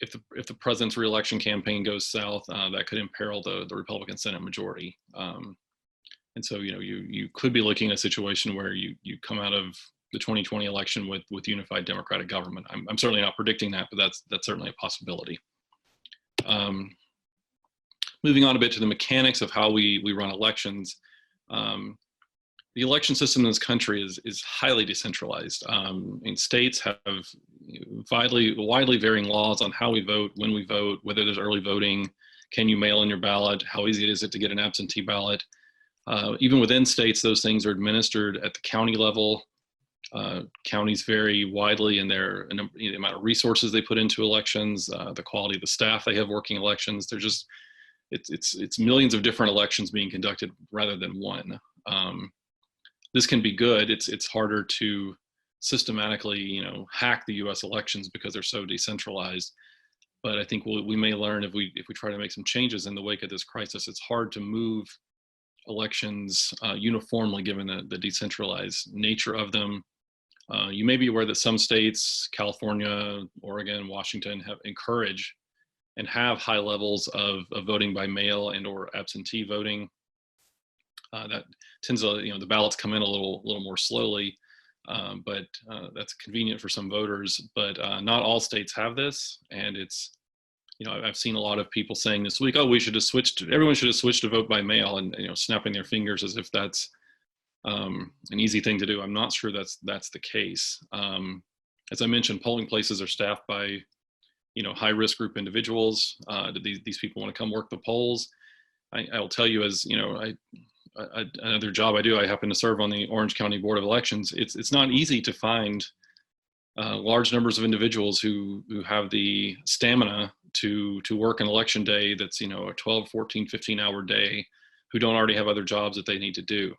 the president's reelection campaign goes south, that could imperil the Republican Senate majority. And so, you could be looking at a situation where you come out of the 2020 election with unified Democratic government. I'm certainly not predicting that, but that's certainly a possibility. Moving on a bit to the mechanics of how we run elections. The election system in this country is highly decentralized. States have widely varying laws on how we vote, when we vote, whether there's early voting, can you mail in your ballot, how easy is it to get an absentee ballot. Even within states, those things are administered at the county level. Counties vary widely in the amount of resources they put into elections, the quality of the staff they have working elections. It's millions of different elections being conducted rather than one. This can be good. It's harder to systematically, hack the U.S. elections because they're so decentralized. But I think we may learn if we try to make some changes in the wake of this crisis. It's hard to move elections uniformly given the decentralized nature of them. You may be aware that some states, California, Oregon, Washington, have encouraged and have high levels of voting by mail and or absentee voting. That tends to, the ballots come in a little more slowly, but that's convenient for some voters. But not all states have this, and it's, I've seen a lot of people saying this week, oh, everyone should have switched to vote by mail, and snapping their fingers as if that's an easy thing to do. I'm not sure that's the case. As I mentioned, polling places are staffed by high risk group individuals. These people want to come work the polls. I'll tell you, as another job I do, I happen to serve on the Orange County Board of Elections. It's not easy to find large numbers of individuals who have the stamina to work an election day that's a 12, 14, 15-hour day, who don't already have other jobs that they need to do.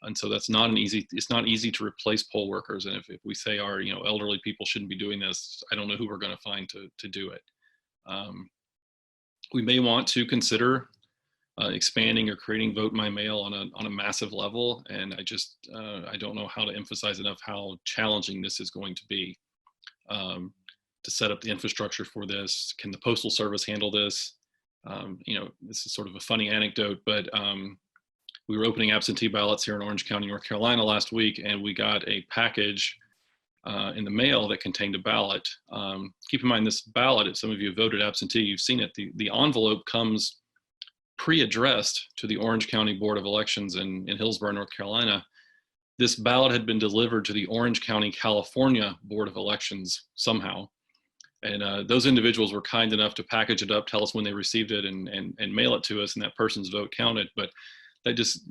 And so it's not easy to replace poll workers. And if we say our elderly people shouldn't be doing this, I don't know who we're going to find to do it. We may want to consider expanding or creating vote by mail on a massive level, and I don't know how to emphasize enough how challenging this is going to be to set up the infrastructure for this. Can the Postal Service handle this? This is sort of a funny anecdote, but we were opening absentee ballots here in Orange County, North Carolina last week, and we got a package in the mail that contained a ballot. Keep in mind, this ballot, if some of you have voted absentee, you've seen it, the envelope comes pre-addressed to the Orange County Board of Elections in Hillsborough, North Carolina. This ballot had been delivered to the Orange County, California Board of Elections somehow. And those individuals were kind enough to package it up, tell us when they received it, and mail it to us, and that person's vote counted. But that just,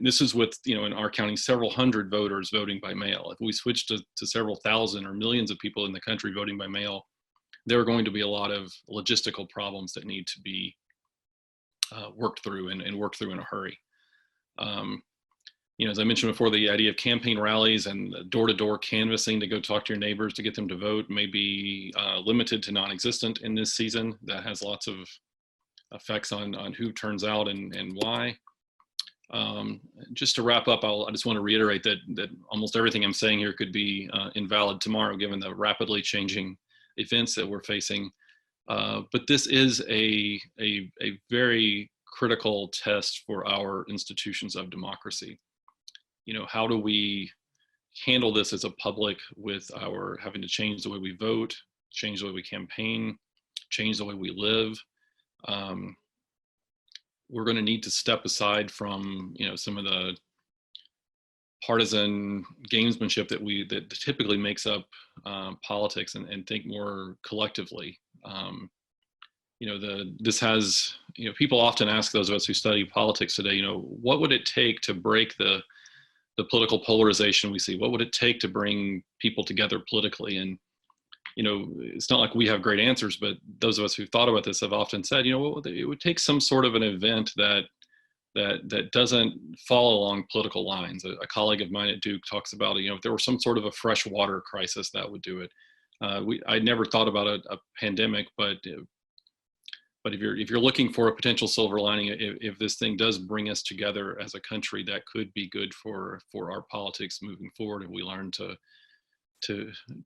this is with, in our county, several hundred voters voting by mail. If we switch to several thousand or millions of people in the country voting by mail, there are going to be a lot of logistical problems that need to be worked through and worked through in a hurry. As I mentioned before, the idea of campaign rallies and door-to-door canvassing to go talk to your neighbors to get them to vote may be limited to non-existent in this season. That has lots of effects on who turns out and why. Just to wrap up, I just want to reiterate that almost everything I'm saying here could be invalid tomorrow, given the rapidly changing events that we're facing. But this is a very critical test for our institutions of democracy. How do we handle this as a public with our having to change the way we vote, change the way we campaign, change the way we live. We're going to need to step aside from, some of the partisan gamesmanship that typically makes up politics, and think more collectively. This has, people often ask those of us who study politics today, what would it take to break the political polarization we see? What would it take to bring people together politically? And, it's not like we have great answers, but those of us who've thought about this have often said, it would take some sort of an event that doesn't follow along political lines. A colleague of mine at Duke talks about, if there were some sort of a fresh water crisis, that would do it. I never thought about a pandemic, but if you're looking for a potential silver lining, if this thing does bring us together as a country, that could be good for our politics moving forward. If we learn to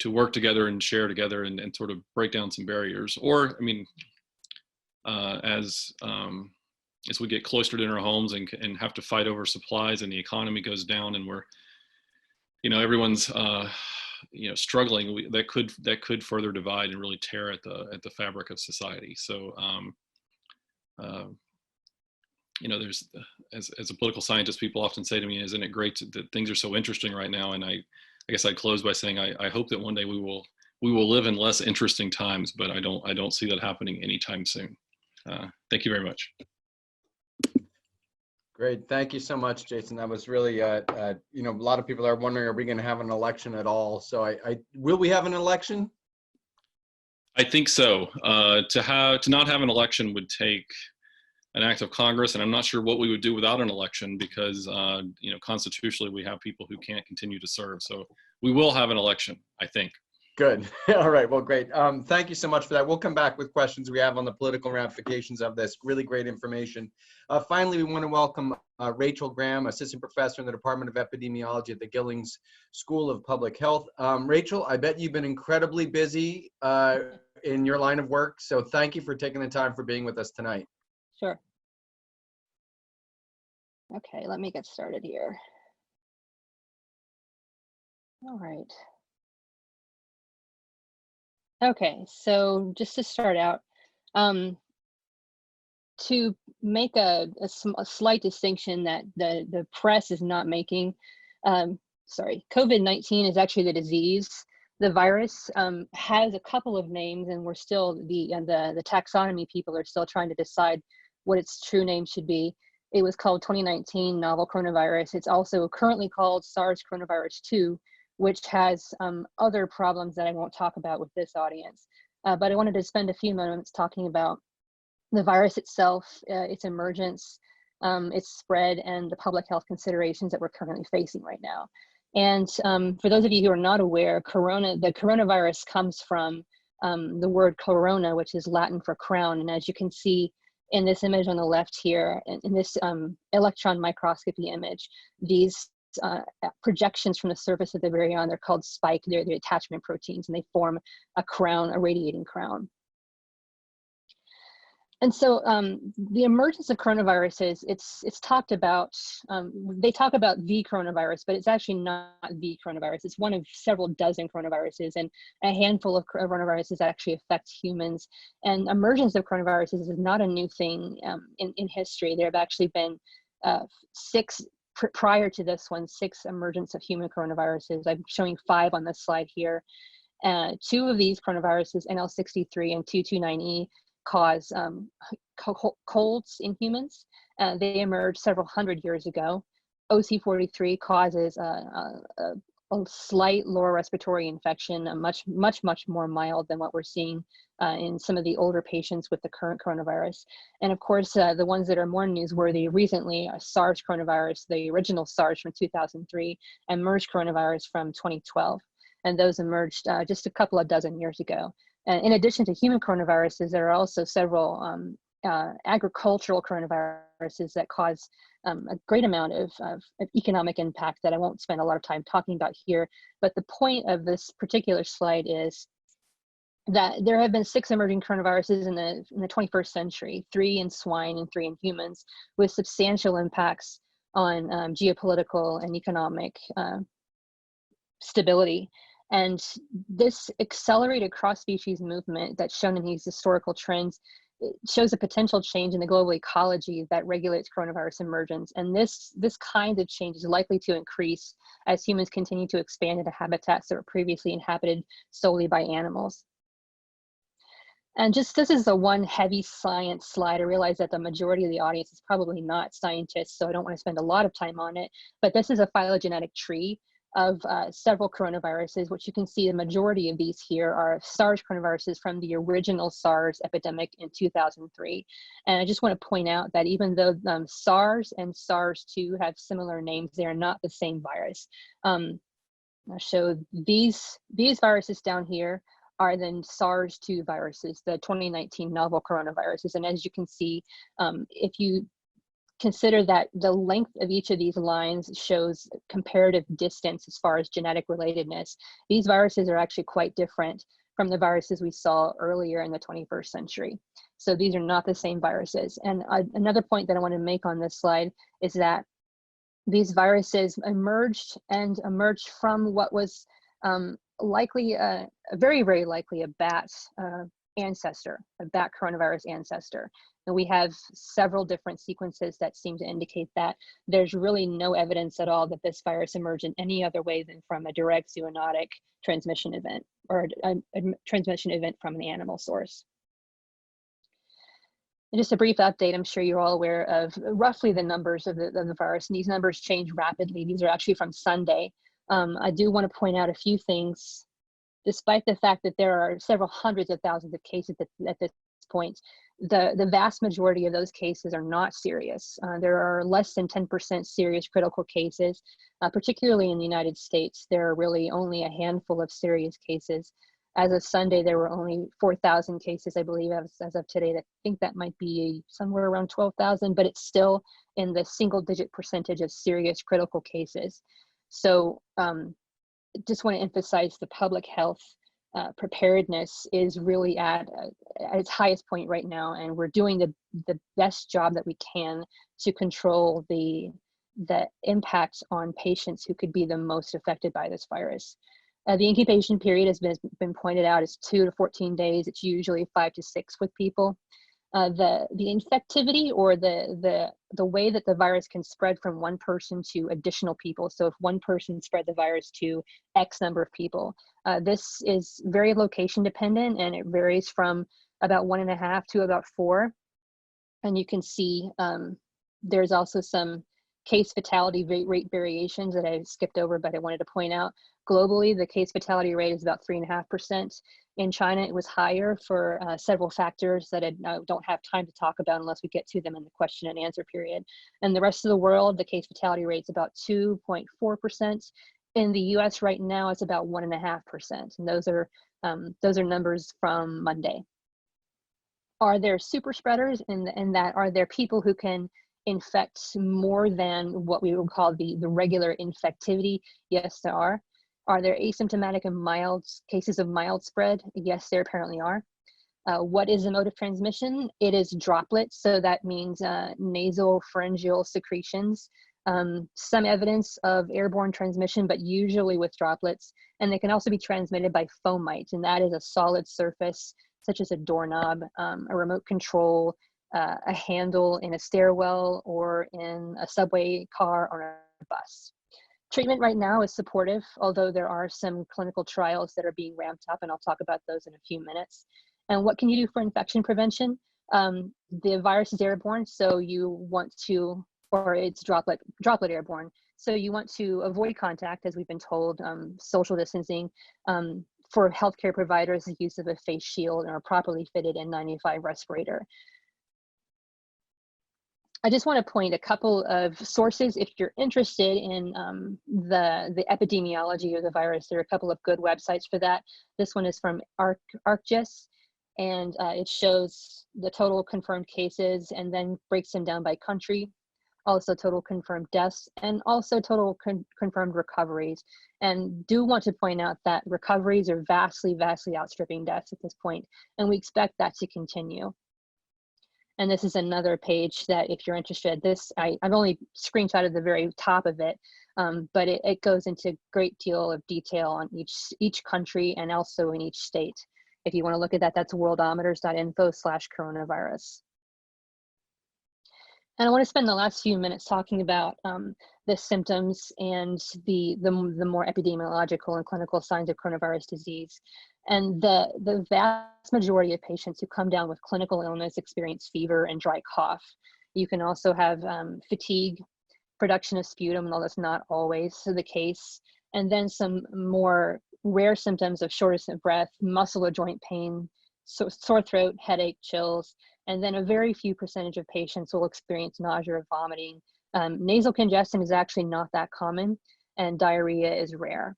work together and share together and sort of break down some barriers. Or, as we get cloistered in our homes and have to fight over supplies, and the economy goes down, and we're, everyone's struggling, that could further divide and really tear at the fabric of society. So there's, as a political scientist, people often say to me, isn't it great that things are so interesting right now? And I guess I'd close by saying I hope that one day we will live in less interesting times, but I don't see that happening anytime soon. Thank you very much. Great, thank you so much, Jason. That was really, a lot of people are wondering, are we going to have an election at all? So will we have an election? I think so. To not have an election would take an act of Congress, and I'm not sure what we would do without an election, because constitutionally we have people who can't continue to serve. So we will have an election, I think. Good. All right. Well, great. Thank you so much for that. We'll come back with questions we have on the political ramifications of this. Really great information. Finally, we want to welcome Rachel Graham, Assistant Professor in the Department of Epidemiology at the Gillings School of Public Health. Rachel, I bet you've been incredibly busy in your line of work. So thank you for taking the time for being with us tonight. Sure. Okay, let me get started here. All right. Okay, so just to start out, to make a slight distinction that the press is not making, COVID-19 is actually the disease. The virus has a couple of names, and we're still, the taxonomy people are still trying to decide what its true name should be. It was called 2019 novel coronavirus. It's also currently called SARS coronavirus 2, which has other problems that I won't talk about with this audience. But I wanted to spend a few moments talking about the virus itself, its emergence, its spread, and the public health considerations that we're currently facing right now. And for those of you who are not aware, the coronavirus comes from the word corona, which is Latin for crown. And as you can see in this image on the left here, in this electron microscopy image, these projections from the surface of the virion, they're called spike, they're the attachment proteins, and they form a crown, a radiating crown. And so the emergence of coronaviruses, it's talked about, they talk about the coronavirus, but it's actually not the coronavirus. It's one of several dozen coronaviruses, and a handful of coronaviruses actually affect humans. And emergence of coronaviruses is not a new thing in history. There have actually been prior to this one, 6 emergence of human coronaviruses. I'm showing 5 on this slide here. 2 of these coronaviruses, NL63 and 229E, cause colds in humans. They emerged several hundred years ago. OC43 causes a slight lower respiratory infection, much more mild than what we're seeing in some of the older patients with the current coronavirus. And of course, the ones that are more newsworthy recently are SARS coronavirus, the original SARS from 2003, and MERS coronavirus from 2012. And those emerged just a couple of dozen years ago. And in addition to human coronaviruses, there are also several agricultural coronaviruses that cause a great amount of economic impact that I won't spend a lot of time talking about here. But the point of this particular slide is that there have been 6 emerging coronaviruses in the 21st century, 3 in swine and 3 in humans, with substantial impacts on geopolitical and economic stability. And this accelerated cross-species movement that's shown in these historical trends, it shows a potential change in the global ecology that regulates coronavirus emergence. And this kind of change is likely to increase as humans continue to expand into habitats that were previously inhabited solely by animals. And just this is the one heavy science slide. I realize that the majority of the audience is probably not scientists, so I don't want to spend a lot of time on it. But this is a phylogenetic tree of several coronaviruses, which you can see the majority of these here are SARS coronaviruses from the original SARS epidemic in 2003. And I just want to point out that even though SARS and SARS-2 have similar names, they are not the same virus. I'll show these viruses down here are then SARS-2 viruses, the 2019 novel coronaviruses. And as you can see, if you consider that the length of each of these lines shows comparative distance as far as genetic relatedness, these viruses are actually quite different from the viruses we saw earlier in the 21st century. So these are not the same viruses. And another point that I want to make on this slide is that these viruses emerged from what was likely, very, very likely a bat ancestor, a bat coronavirus ancestor. And we have several different sequences that seem to indicate that there's really no evidence at all that this virus emerged in any other way than from a direct zoonotic transmission event or a transmission event from an animal source. And just a brief update, I'm sure you're all aware of roughly the numbers of the virus, and these numbers change rapidly. These are actually from Sunday. I do want to point out a few things. Despite the fact that there are several hundreds of thousands of cases at this point, the vast majority of those cases are not serious. There are less than 10% serious critical cases, particularly in the United States. There are really only a handful of serious cases. As of Sunday, there were only 4,000 cases, I believe, as of today. I think that might be somewhere around 12,000, but it's still in the single-digit percentage of serious critical cases. So just want to emphasize the public health preparedness is really at its highest point right now, and we're doing the best job that we can to control the impact on patients who could be the most affected by this virus. The incubation period has been pointed out as 2 to 14 days. It's usually 5 to 6 with people. The infectivity, or the way that the virus can spread from one person to additional people. So if one person spread the virus to X number of people, this is very location dependent, and it varies from about 1.5 to about 4. And you can see there's also some case fatality rate variations that I skipped over, but I wanted to point out. Globally, the case fatality rate is about 3.5%. In China, it was higher for several factors that I don't have time to talk about unless we get to them in the question and answer period. And the rest of the world, the case fatality rate is about 2.4%. In the US right now, it's about 1.5%. And those are numbers from Monday. Are there super spreaders in that? Are there people who can infect more than what we would call the regular infectivity? Yes, there are. Are there asymptomatic and mild cases of mild spread? Yes, there apparently are. What is the mode of transmission? It is droplets, so that means nasal pharyngeal secretions. Some evidence of airborne transmission, but usually with droplets. And they can also be transmitted by fomite, and that is a solid surface, such as a doorknob, a remote control, a handle in a stairwell or in a subway car or a bus. Treatment right now is supportive, although there are some clinical trials that are being ramped up, and I'll talk about those in a few minutes. And what can you do for infection prevention? The virus is airborne, so you want to, or it's droplet airborne. So you want to avoid contact, as we've been told, social distancing. For healthcare providers, the use of a face shield or a properly fitted N95 respirator. I just want to point a couple of sources if you're interested in the epidemiology of the virus. There are a couple of good websites for that. This one is from ArcGIS, and it shows the total confirmed cases and then breaks them down by country, also total confirmed deaths, and also total confirmed recoveries. And do want to point out that recoveries are vastly, vastly outstripping deaths at this point, and we expect that to continue. And this is another page that, if you're interested, I've only screenshotted the very top of it. but it goes into a great deal of detail on each country and also in each state. If you want to look at that, that's worldometers.info/coronavirus. And I want to spend the last few minutes talking about the symptoms and the more epidemiological and clinical signs of coronavirus disease. And the vast majority of patients who come down with clinical illness experience fever and dry cough. You can also have fatigue, production of sputum, although that's not always the case. And then some more rare symptoms of shortness of breath, muscle or joint pain, sore throat, headache, chills, and then a very few percentage of patients will experience nausea or vomiting. Nasal congestion is actually not that common, and diarrhea is rare.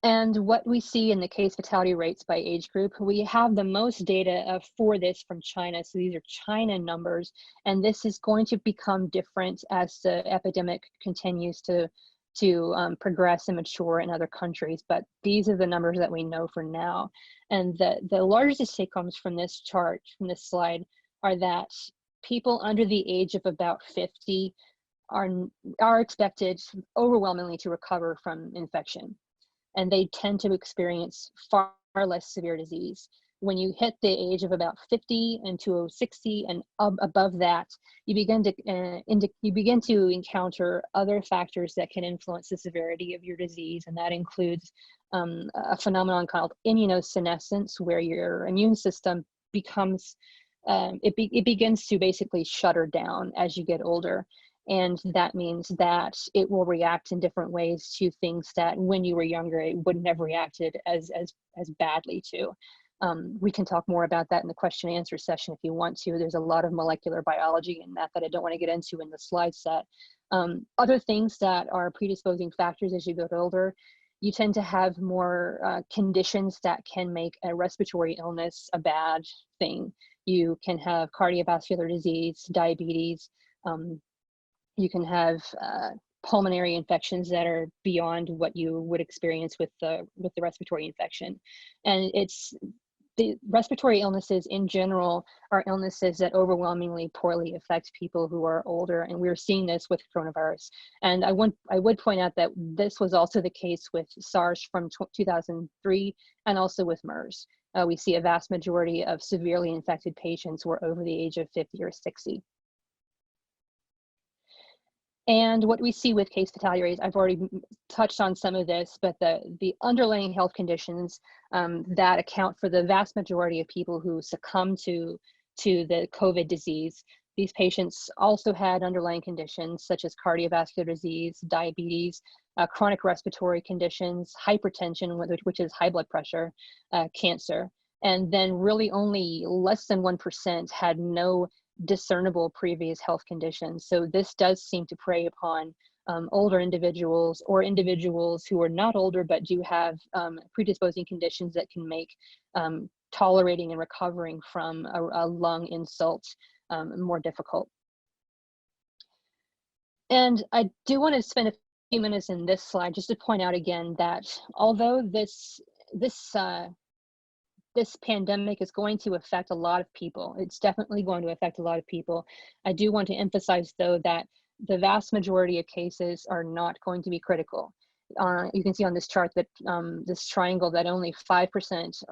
And what we see in the case fatality rates by age group, we have the most data for this from China. So these are China numbers, and this is going to become different as the epidemic continues to progress and mature in other countries. But these are the numbers that we know for now. And the largest take homes from this chart, from this slide, are that people under the age of about 50 are expected overwhelmingly to recover from infection. And they tend to experience far less severe disease. When you hit the age of about 50 and to 60 and above that, you begin to encounter other factors that can influence the severity of your disease, and that includes a phenomenon called immunosenescence, where your immune system becomes it begins to basically shutter down as you get older. And that means that it will react in different ways to things that when you were younger, it wouldn't have reacted as badly to. We can talk more about that in the question and answer session if you want to. There's a lot of molecular biology in that I don't want to get into in the slide set. Other things that are predisposing factors as you get older, you tend to have more conditions that can make a respiratory illness a bad thing. You can have cardiovascular disease, diabetes, you can have pulmonary infections that are beyond what you would experience with the respiratory infection. And the respiratory illnesses in general are illnesses that overwhelmingly poorly affect people who are older, and we're seeing this with coronavirus. And I would point out that this was also the case with SARS from 2003 and also with MERS. We see a vast majority of severely infected patients who are over the age of 50 or 60. And what we see with case fatality rates, I've already touched on some of this, but the underlying health conditions that account for the vast majority of people who succumb to the COVID disease, these patients also had underlying conditions such as cardiovascular disease, diabetes, chronic respiratory conditions, hypertension, which is high blood pressure, cancer. And then really only less than 1% had no discernible previous health conditions. So this does seem to prey upon older individuals or individuals who are not older but do have predisposing conditions that can make tolerating and recovering from a lung insult more difficult. And I do want to spend a few minutes in this slide just to point out again that although this pandemic is going to affect a lot of people, it's definitely going to affect a lot of people, I do want to emphasize, though, that the vast majority of cases are not going to be critical. You can see on this chart that this triangle that only 5%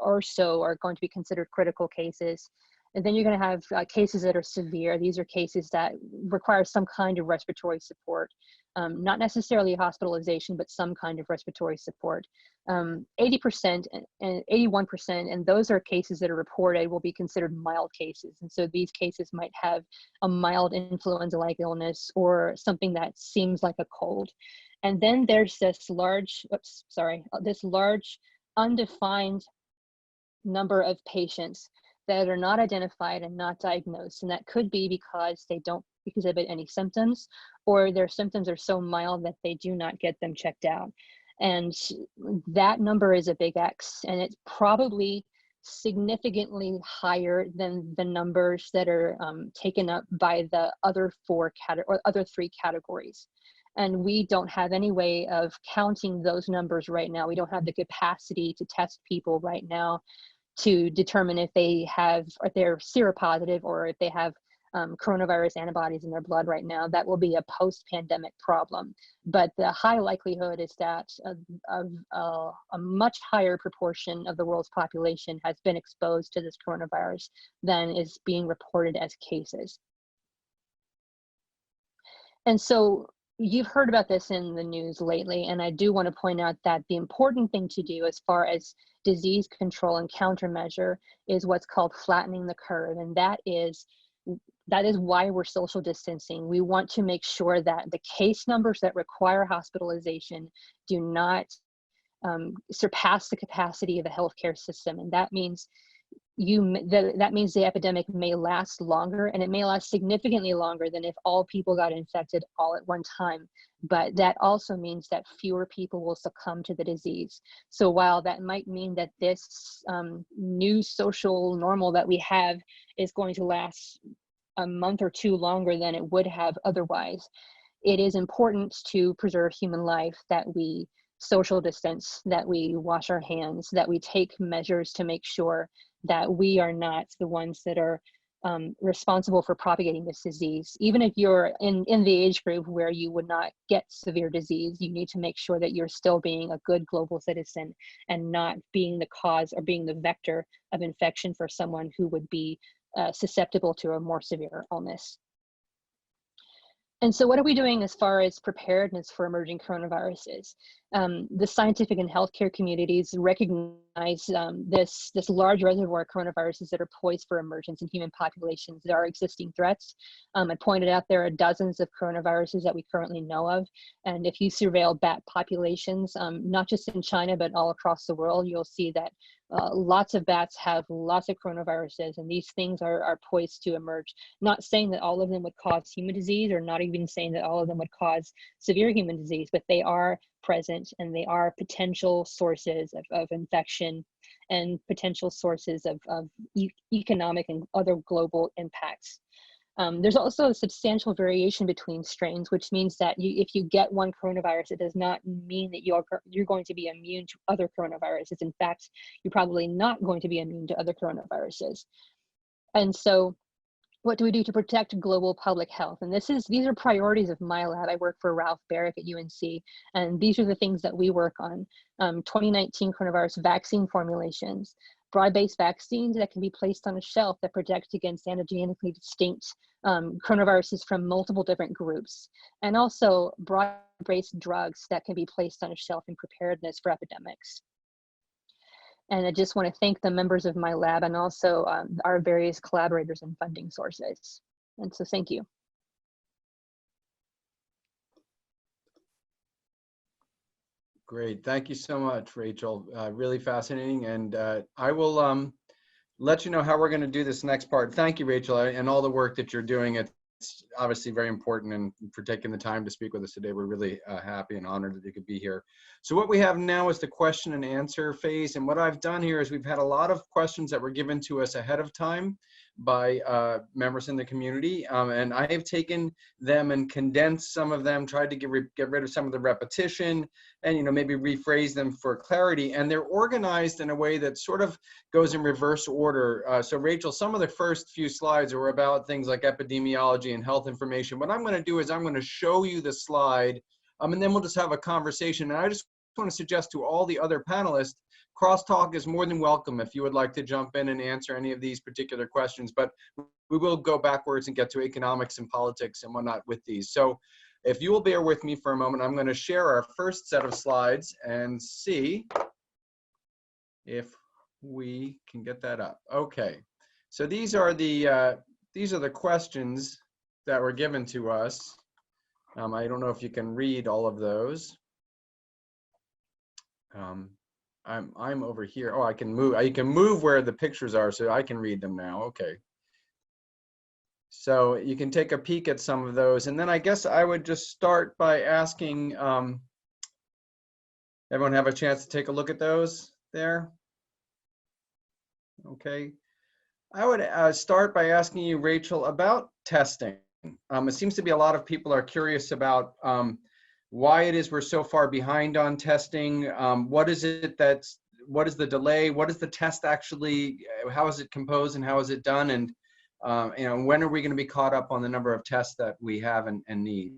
or so are going to be considered critical cases. And then you're going to have cases that are severe. These are cases that require some kind of respiratory support, not necessarily hospitalization, but some kind of respiratory support. 80% and 81%, and those are cases that are reported, will be considered mild cases. And so these cases might have a mild influenza-like illness or something that seems like a cold. And then there's this large, this large undefined number of patients that are not identified and not diagnosed. And that could be because they don't exhibit any symptoms, or their symptoms are so mild that they do not get them checked out. And that number is a big X, and it's probably significantly higher than the numbers that are taken up by the other other three categories. And we don't have any way of counting those numbers right now. We don't have the capacity to test people right now to determine if they have, or they're seropositive, or if they have coronavirus antibodies in their blood right now, that will be a post-pandemic problem. But the high likelihood is that a much higher proportion of the world's population has been exposed to this coronavirus than is being reported as cases. And so you've heard about this in the news lately, and I do want to point out that the important thing to do as far as disease control and countermeasure is what's called flattening the curve, and that is why we're social distancing. We want to make sure that the case numbers that require hospitalization do not surpass the capacity of the healthcare system, and that means that means the epidemic may last longer, and it may last significantly longer than if all people got infected all at one time. But that also means that fewer people will succumb to the disease. So while that might mean that this new social normal that we have is going to last a month or two longer than it would have otherwise, it is important to preserve human life, that we social distance, that we wash our hands, that we take measures to make sure that we are not the ones that are responsible for propagating this disease. Even if you're in the age group where you would not get severe disease, you need to make sure that you're still being a good global citizen and not being the cause or being the vector of infection for someone who would be susceptible to a more severe illness. And so what are we doing as far as preparedness for emerging coronaviruses? The scientific and healthcare communities recognize this large reservoir of coronaviruses that are poised for emergence in human populations. There are existing threats. I pointed out there are dozens of coronaviruses that we currently know of. And if you surveil bat populations, not just in China, but all across the world, you'll see that lots of bats have lots of coronaviruses, and these things are poised to emerge. Not saying that all of them would cause human disease, or not even saying that all of them would cause severe human disease, but they are present, and they are potential sources of infection and potential sources of economic and other global impacts. There's also a substantial variation between strains, which means that if you get one coronavirus, it does not mean that you're going to be immune to other coronaviruses. In fact, you're probably not going to be immune to other coronaviruses. And so what do we do to protect global public health? And these are priorities of my lab. I work for Ralph Barrick at UNC, and these are the things that we work on. 2019 coronavirus vaccine formulations, broad-based vaccines that can be placed on a shelf that protect against antigenically distinct coronaviruses from multiple different groups, and also broad-based drugs that can be placed on a shelf in preparedness for epidemics. And I just want to thank the members of my lab and also our various collaborators and funding sources. And so thank you. Great, thank you so much, Rachel. Really fascinating, and I will let you know how we're going to do this next part. Thank you, Rachel, and all the work that you're doing. It's obviously very important, and for taking the time to speak with us today. We're really happy and honored that you could be here. So what we have now is the question and answer phase, and what I've done here is we've had a lot of questions that were given to us ahead of time by members in the community, and I have taken them and condensed some of them, tried to get rid of some of the repetition, and maybe rephrase them for clarity. And they're organized in a way that sort of goes in reverse order. So Rachel, some of the first few slides were about things like epidemiology and health information. What I'm going to do is I'm going to show you the slide, and then we'll just have a conversation. And I just want to suggest to all the other panelists, crosstalk is more than welcome if you would like to jump in and answer any of these particular questions, but we will go backwards and get to economics and politics and whatnot with these. So if you will bear with me for a moment, I'm going to share our first set of slides and see if we can get that up. Okay, so these are the questions that were given to us. I don't know if you can read all of those. I'm over here. Oh, I can move. You can move where the pictures are, so I can read them now. Okay. So you can take a peek at some of those, and then I guess I would just start by asking everyone have a chance to take a look at those there. Okay. I would start by asking you, Rachel, about testing. It seems to be a lot of people are curious about why it is we're so far behind on testing. What is it what is the delay? What is the test actually? How is it composed and how is it done? And When are we going to be caught up on the number of tests that we have and need?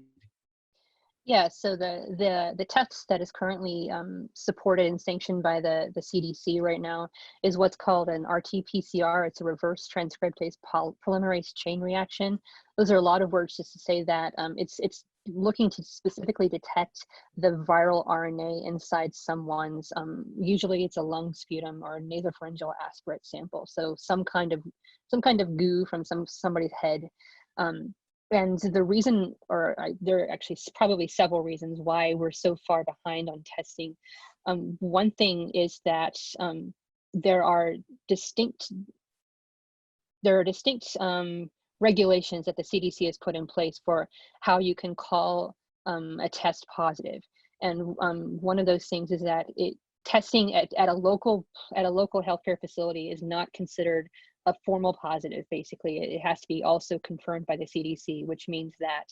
Yeah, so the test that is currently supported and sanctioned by the CDC right now is what's called an RT-PCR. It's a reverse transcriptase polymerase chain reaction. Those are a lot of words just to say that it's looking to specifically detect the viral RNA inside someone's, usually it's a lung sputum or nasopharyngeal aspirate sample. So some kind of goo from somebody's head. And the reason, there are actually probably several reasons why we're so far behind on testing. One thing is that there are distinct regulations that the CDC has put in place for how you can call a test positive. And one of those things is that testing at a local healthcare facility is not considered a formal positive. Basically, it has to be also confirmed by the CDC, which means that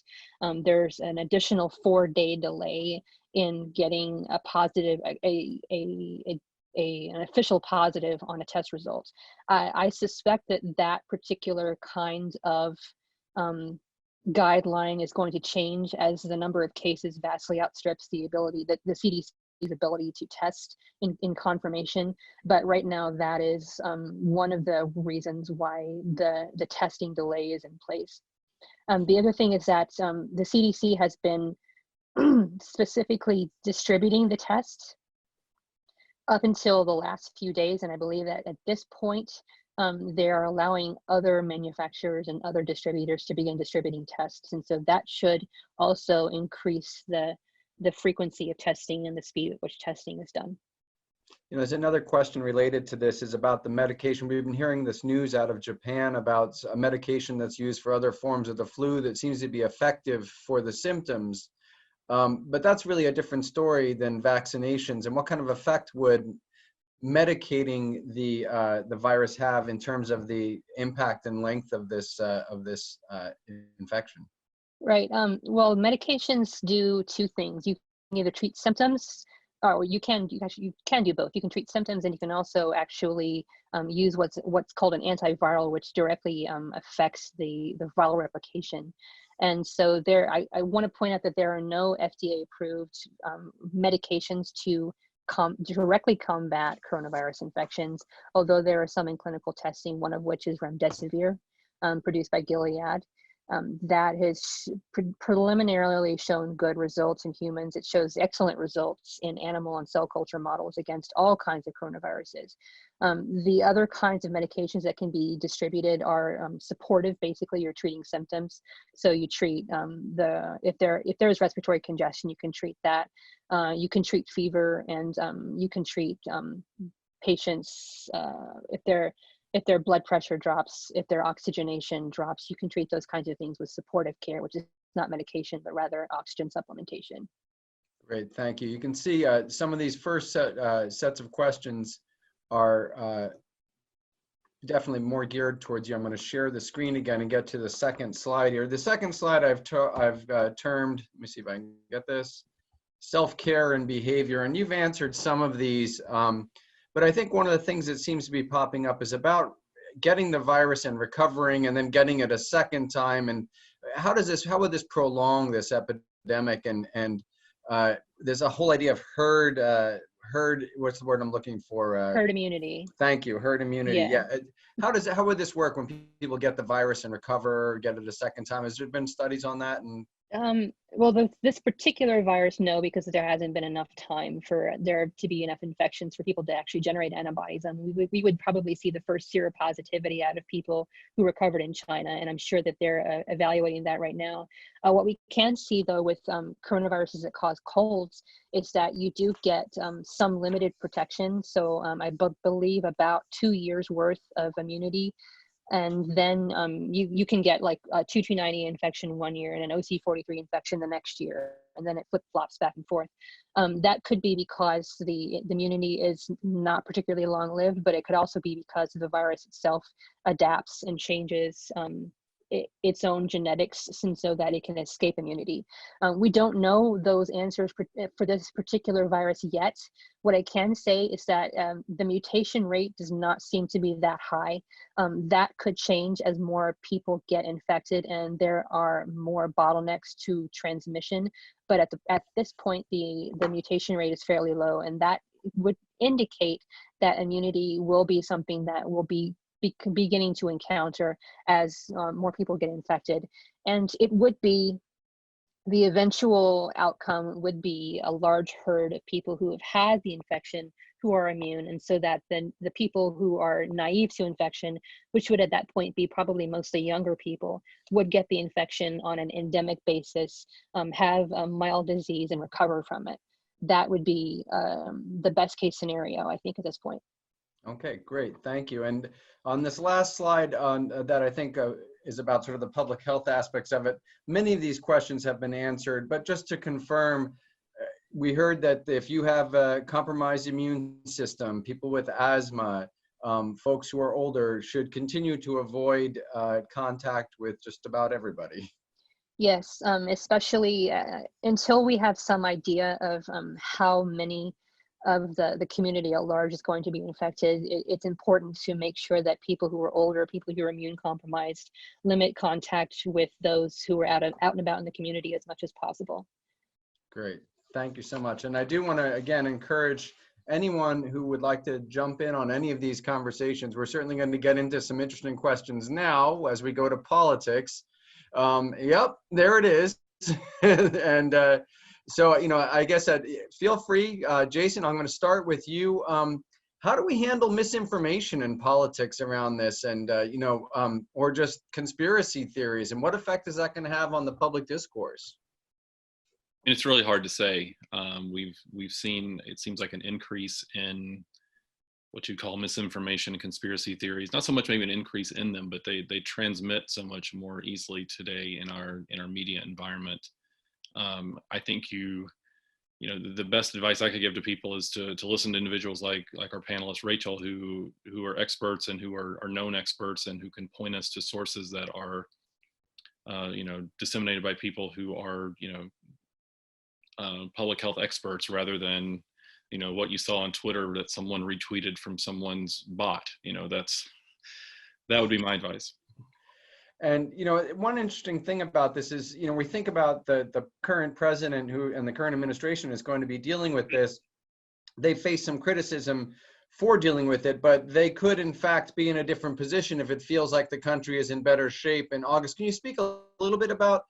there's an additional 4-day delay in getting a positive, an official positive on a test result. I suspect that particular kind of guideline is going to change as the number of cases vastly outstrips the ability that the CDC's ability to test in confirmation. But right now, that is one of the reasons why the testing delay is in place. The other thing is that the CDC has been specifically distributing the test up until the last few days, and I believe that at this point, they are allowing other manufacturers and other distributors to begin distributing tests. And so that should also increase the frequency of testing and the speed at which testing is done. There's another question related to this is about the medication. We've been hearing this news out of Japan about a medication that's used for other forms of the flu that seems to be effective for the symptoms. But that's really a different story than vaccinations. And what kind of effect would medicating the virus have in terms of the impact and length of this infection? Right. Well, medications do two things. You can either treat symptoms, or you can do both. You can treat symptoms, and you can also actually use what's called an antiviral, which directly affects the viral replication. And so I want to point out that there are no FDA-approved medications to directly combat coronavirus infections, although there are some in clinical testing, one of which is remdesivir, produced by Gilead. That has preliminarily shown good results in humans. It shows excellent results in animal and cell culture models against all kinds of coronaviruses. The other kinds of medications that can be distributed are supportive. Basically, you're treating symptoms. So you treat if there's respiratory congestion, you can treat that. You can treat fever, and you can treat patients if their blood pressure drops, if their oxygenation drops. You can treat those kinds of things with supportive care, which is not medication, but rather oxygen supplementation. Great, thank you. You can see some of these first sets of questions are definitely more geared towards you. I'm going to share the screen again and get to the second slide here. The second slide I've termed, let me see if I can get this, self-care and behavior. And you've answered some of these. But I think one of the things that seems to be popping up is about getting the virus and recovering and then getting it a second time. And how would this prolong this epidemic? And there's a whole idea of herd, what's the word I'm looking for? Herd immunity. Thank you, herd immunity. Yeah. How would this work when people get the virus and recover, get it a second time? Has there been studies on that? And well, this particular virus, no, because there hasn't been enough time for there to be enough infections for people to actually generate antibodies. We would probably see the first seropositivity out of people who recovered in China, and I'm sure that they're evaluating that right now. What we can see, though, with coronaviruses that cause colds is that you do get some limited protection. So I believe about 2 years worth of immunity. And then you can get like a 2290 infection 1 year and an OC43 infection the next year, and then it flip-flops back and forth. That could be because the immunity is not particularly long-lived, but it could also be because the virus itself adapts and changes its own genetics so that it can escape immunity. We don't know those answers for this particular virus yet. What I can say is that the mutation rate does not seem to be that high. That could change as more people get infected and there are more bottlenecks to transmission. But at this point, the mutation rate is fairly low, and that would indicate that immunity will be something that will be beginning to encounter as more people get infected. And it would be, the eventual outcome would be a large herd of people who have had the infection who are immune, and so that then the people who are naive to infection, which would at that point be probably mostly younger people, would get the infection on an endemic basis, have a mild disease and recover from it. That would be the best case scenario, I think, at this point. Okay, great, thank you. And on this last slide on that I think is about sort of the public health aspects of it, many of these questions have been answered, but just to confirm, we heard that if you have a compromised immune system, people with asthma, folks who are older should continue to avoid contact with just about everybody. Yes, especially until we have some idea of how many of the community at large is going to be infected. It's important to make sure that people who are older, people who are immune compromised, limit contact with those who are out and about in the community as much as possible. Great, thank you so much. And I do want to again encourage anyone who would like to jump in on any of these conversations. We're certainly going to get into some interesting questions now as we go to politics. Yep, there it is. And so, you know, I guess feel free, Jason, I'm going to start with you. How do we handle misinformation in politics around this and, you know, or just conspiracy theories, and what effect is that going to have on the public discourse? It's really hard to say. We've seen, it seems like, an increase in what you call misinformation and conspiracy theories. Not so much maybe an increase in them, but they transmit so much more easily today in our media environment. I think you know, the best advice I could give to people is to listen to individuals like our panelist Rachel, who are experts and who are known experts and who can point us to sources that are you know, disseminated by people who are, you know, public health experts, rather than, you know, what you saw on Twitter that someone retweeted from someone's bot. You know, that would be my advice. And, you know, one interesting thing about this is, you know, we think about the current president and the current administration is going to be dealing with this. They face some criticism for dealing with it, but they could in fact be in a different position if it feels like the country is in better shape. And August, can you speak a little bit about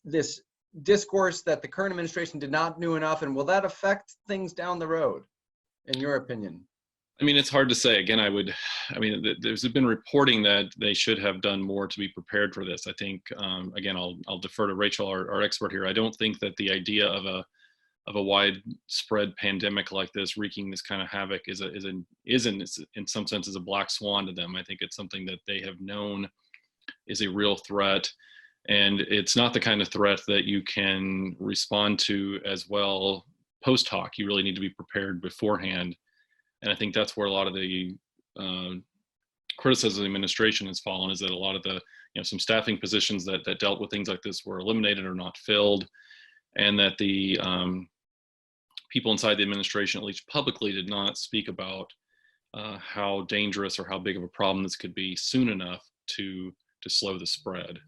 this discourse that the current administration did not do enough, and will that affect things down the road, in your opinion? I mean, it's hard to say. Again, there's been reporting that they should have done more to be prepared for this. I think, again, I'll defer to Rachel, our expert here. I don't think that the idea of a widespread pandemic like this, wreaking this kind of havoc, is in some sense a black swan to them. I think it's something that they have known is a real threat, and it's not the kind of threat that you can respond to as well post hoc. You really need to be prepared beforehand. And I think that's where a lot of the criticism of the administration has fallen, is that a lot of the, you know, some staffing positions that dealt with things like this were eliminated or not filled, and that the people inside the administration, at least publicly, did not speak about how dangerous or how big of a problem this could be soon enough to slow the spread.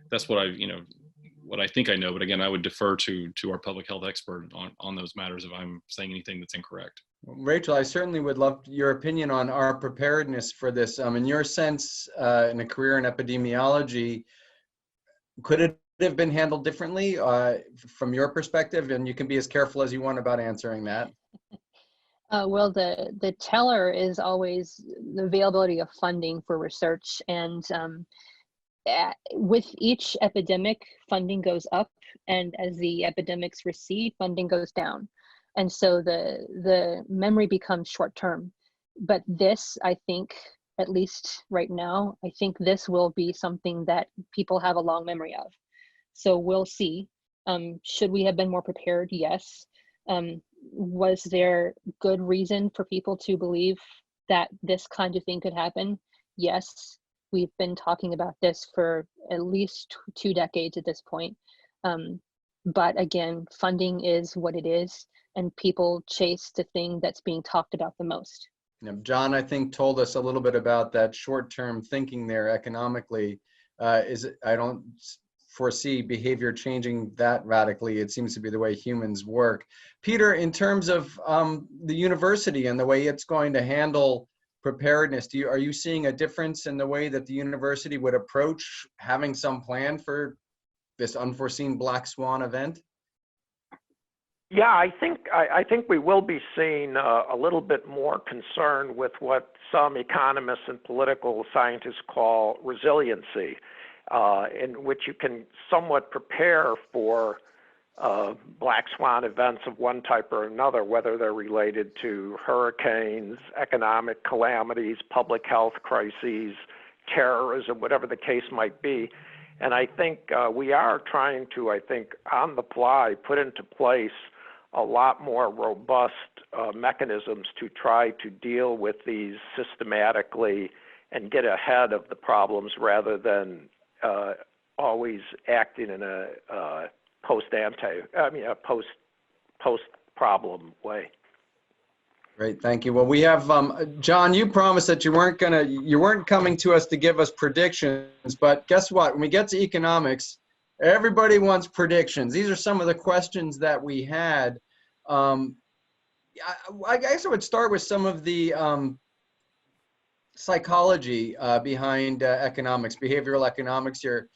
That's what I think I know, but again, I would defer to our public health expert on those matters if I'm saying anything that's incorrect. Rachel, I certainly would love your opinion on our preparedness for this. In your sense, in a career in epidemiology, could it have been handled differently from your perspective? And you can be as careful as you want about answering that. Well, the teller is always the availability of funding for research, and with each epidemic, funding goes up, and as the epidemics recede, funding goes down. And so the memory becomes short term. But this, I think, at least right now, I think this will be something that people have a long memory of. So we'll see. Should we have been more prepared? Yes. Was there good reason for people to believe that this kind of thing could happen? Yes. We've been talking about this for at least 2 decades at this point. But again, funding is what it is, and people chase the thing that's being talked about the most. John, I think, told us a little bit about that short-term thinking there economically. I don't foresee behavior changing that radically. It seems to be the way humans work. Peter, in terms of the university and the way it's going to handle preparedness, are you seeing a difference in the way that the university would approach having some plan for this unforeseen black swan event? Yeah, I think we will be seeing a little bit more concern with what some economists and political scientists call resiliency, in which you can somewhat prepare for black swan events of one type or another, whether they're related to hurricanes, economic calamities, public health crises, terrorism, whatever the case might be. And I think we are trying to, on the fly, put into place a lot more robust mechanisms to try to deal with these systematically and get ahead of the problems rather than always acting in a post-problem way. Great, thank you. Well, we have John. You promised that you weren't coming to us to give us predictions, but guess what? When we get to economics, everybody wants predictions. These are some of the questions that we had. I guess I would start with some of the psychology behind economics, behavioral economics here.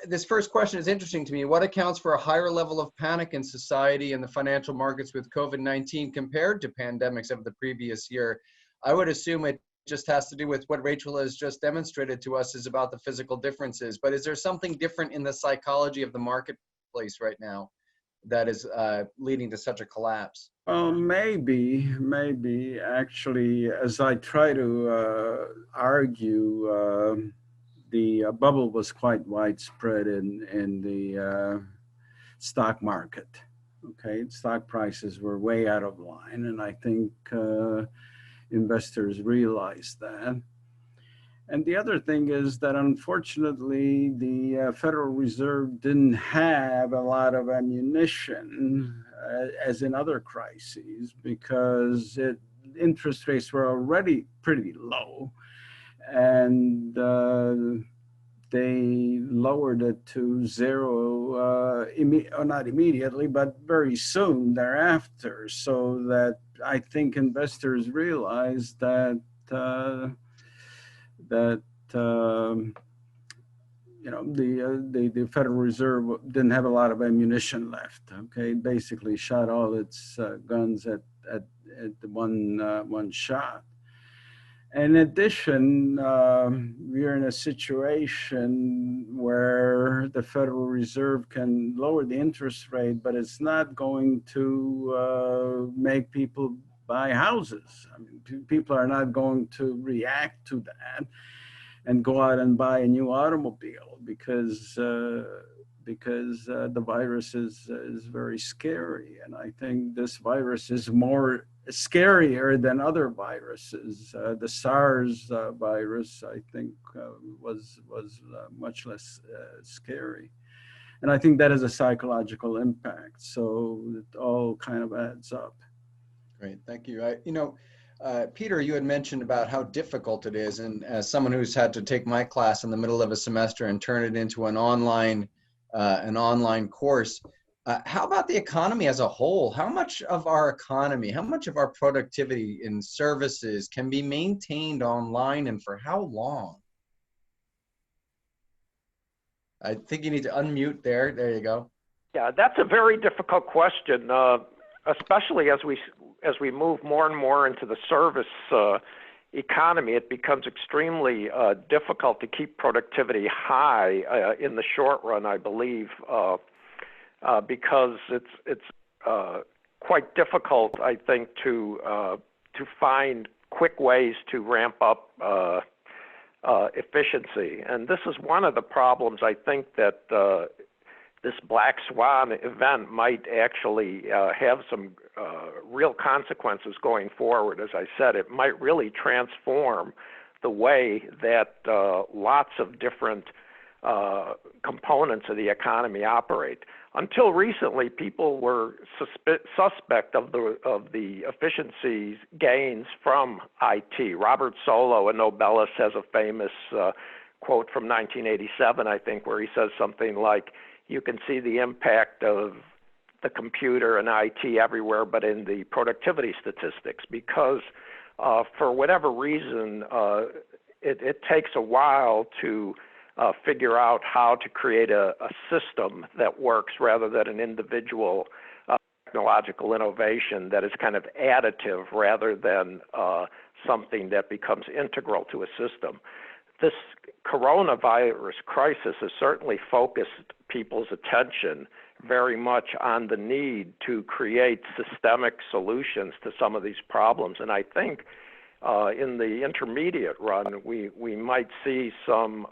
This first question is interesting to me. What accounts for a higher level of panic in society and the financial markets with COVID-19 compared to pandemics of the previous year? I would assume it just has to do with what Rachel has just demonstrated to us is about the physical differences. But is there something different in the psychology of the marketplace right now that is leading to such a collapse? Well, maybe actually, as I try to argue, the bubble was quite widespread in the stock market. Okay, stock prices were way out of line, and I think investors realized that. And the other thing is that unfortunately, the Federal Reserve didn't have a lot of ammunition, as in other crises, because interest rates were already pretty low. And they lowered it to zero, not immediately, but very soon thereafter. So that I think investors realized that the Federal Reserve didn't have a lot of ammunition left. Okay, basically shot all its guns at one shot. In addition, we're in a situation where the Federal Reserve can lower the interest rate, but it's not going to make people buy houses. I mean, people are not going to react to that and go out and buy a new automobile because the virus is very scary. And I think this virus is more scarier than other viruses. The SARS virus, I think, was much less scary. And I think that is a psychological impact. So it all kind of adds up. Great, thank you. Peter, you had mentioned about how difficult it is, and as someone who's had to take my class in the middle of a semester and turn it into an online course, how about the economy as a whole? How much of our economy, how much of our productivity in services can be maintained online, and for how long? I think you need to unmute there. There you go. Yeah, that's a very difficult question, especially as we move more and more into the service economy. It becomes extremely difficult to keep productivity high in the short run, I believe, because it's quite difficult, I think, to find quick ways to ramp up efficiency. And this is one of the problems, I think, that this black swan event might actually have some real consequences going forward. As I said, it might really transform the way that lots of different components of the economy operate. Until recently, people were suspect of the efficiency gains from IT. Robert Solow, a Nobelist, has a famous quote from 1987, I think, where he says something like, "You can see the impact of the computer and IT everywhere, but in the productivity statistics, because for whatever reason, it takes a while to figure out how to create a system that works rather than an individual technological innovation that is kind of additive rather than something that becomes integral to a system." This coronavirus crisis has certainly focused people's attention very much on the need to create systemic solutions to some of these problems. And I think in the intermediate run, we might see some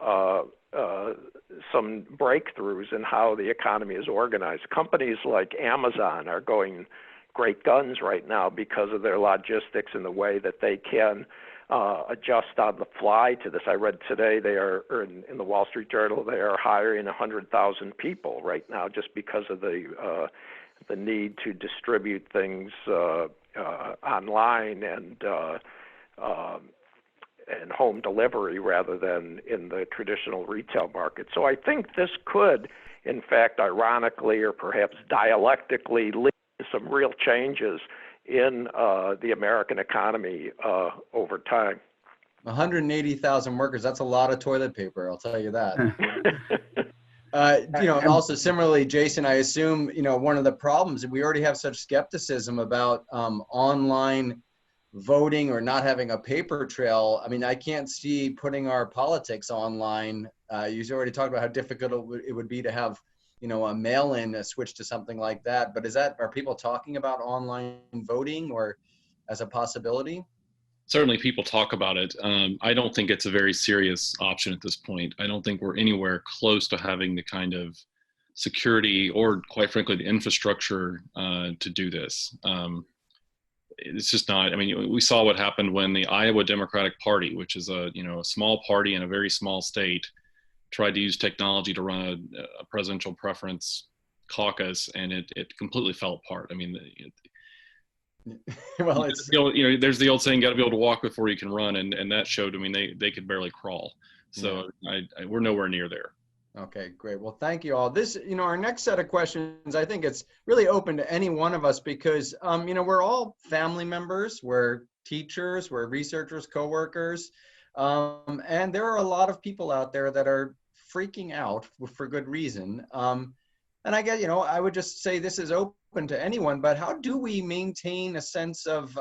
breakthroughs in how the economy is organized. Companies like Amazon are going great guns right now because of their logistics and the way that they can adjust on the fly to this. I read today they are, or in the Wall Street Journal, they are hiring 100,000 people right now just because of the need to distribute things online and home delivery rather than in the traditional retail market. So I think this could, in fact, ironically or perhaps dialectically, lead to some real changes in the American economy over time. 180,000 workers, that's a lot of toilet paper, I'll tell you that. And also similarly, Jason, I assume, one of the problems, we already have such skepticism about online voting or not having a paper trail. I mean, I can't see putting our politics online. You already talked about how difficult it would be to have, a mail-in switch to something like that. But are people talking about online voting or as a possibility? Certainly people talk about it. I don't think it's a very serious option at this point. I don't think we're anywhere close to having the kind of security or, quite frankly, the infrastructure to do this. It's just not. I mean, we saw what happened when the Iowa Democratic Party, which is a small party in a very small state, tried to use technology to run a presidential preference caucus, and it completely fell apart. I mean, well, it's there's the old saying, "Got to be able to walk before you can run," and that showed. I mean, they could barely crawl. So yeah. We're nowhere near there. Okay, great. Well, thank you all. This, our next set of questions, I think it's really open to any one of us because, we're all family members, we're teachers, we're researchers, coworkers, and there are a lot of people out there that are freaking out for good reason. And I guess, I would just say this is open to anyone, but how do we maintain a sense of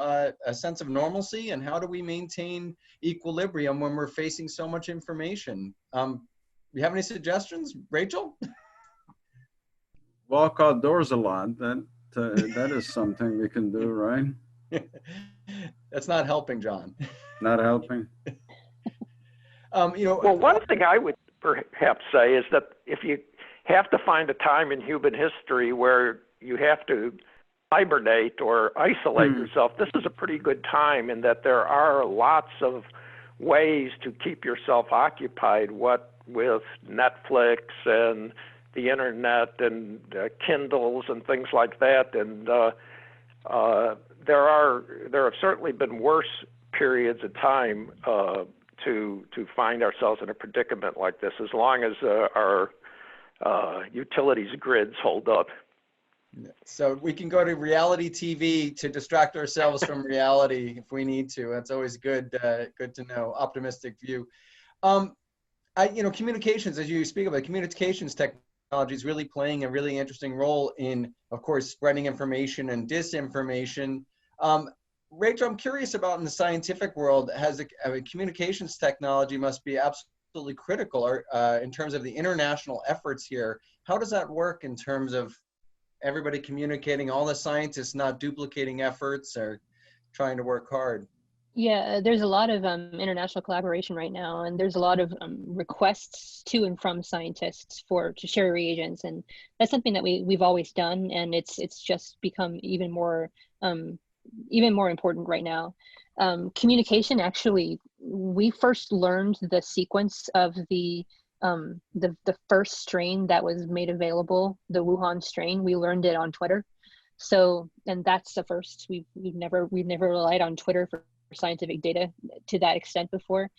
normalcy, and how do we maintain equilibrium when we're facing so much information? You have any suggestions, Rachel? Walk outdoors a lot. That is something we can do, right? That's not helping, John. Not helping. Well, one thing I would perhaps say is that if you have to find a time in human history where you have to hibernate or isolate yourself, this is a pretty good time in that there are lots of ways to keep yourself occupied, what with Netflix and the internet and Kindles and things like that. And there have certainly been worse periods of time to find ourselves in a predicament like this, as long as our utilities grids hold up. So we can go to reality TV to distract ourselves from reality if we need to. That's always good to know. Optimistic view. Communications, as you speak about, communications technology is really playing a really interesting role in, of course, spreading information and disinformation. Rachel, I'm curious about in the scientific world, communications technology must be absolutely critical in terms of the international efforts here. How does that work in terms of everybody communicating, all the scientists not duplicating efforts or trying to work hard? Yeah, there's a lot of international collaboration right now, and there's a lot of requests to and from scientists to share reagents, and that's something that we've always done, and it's just become even more important right now. Communication actually we first learned the sequence of the first strain that was made available, the Wuhan strain. We learned it on Twitter. So, and that's the first. We've never relied on Twitter for scientific data to that extent before.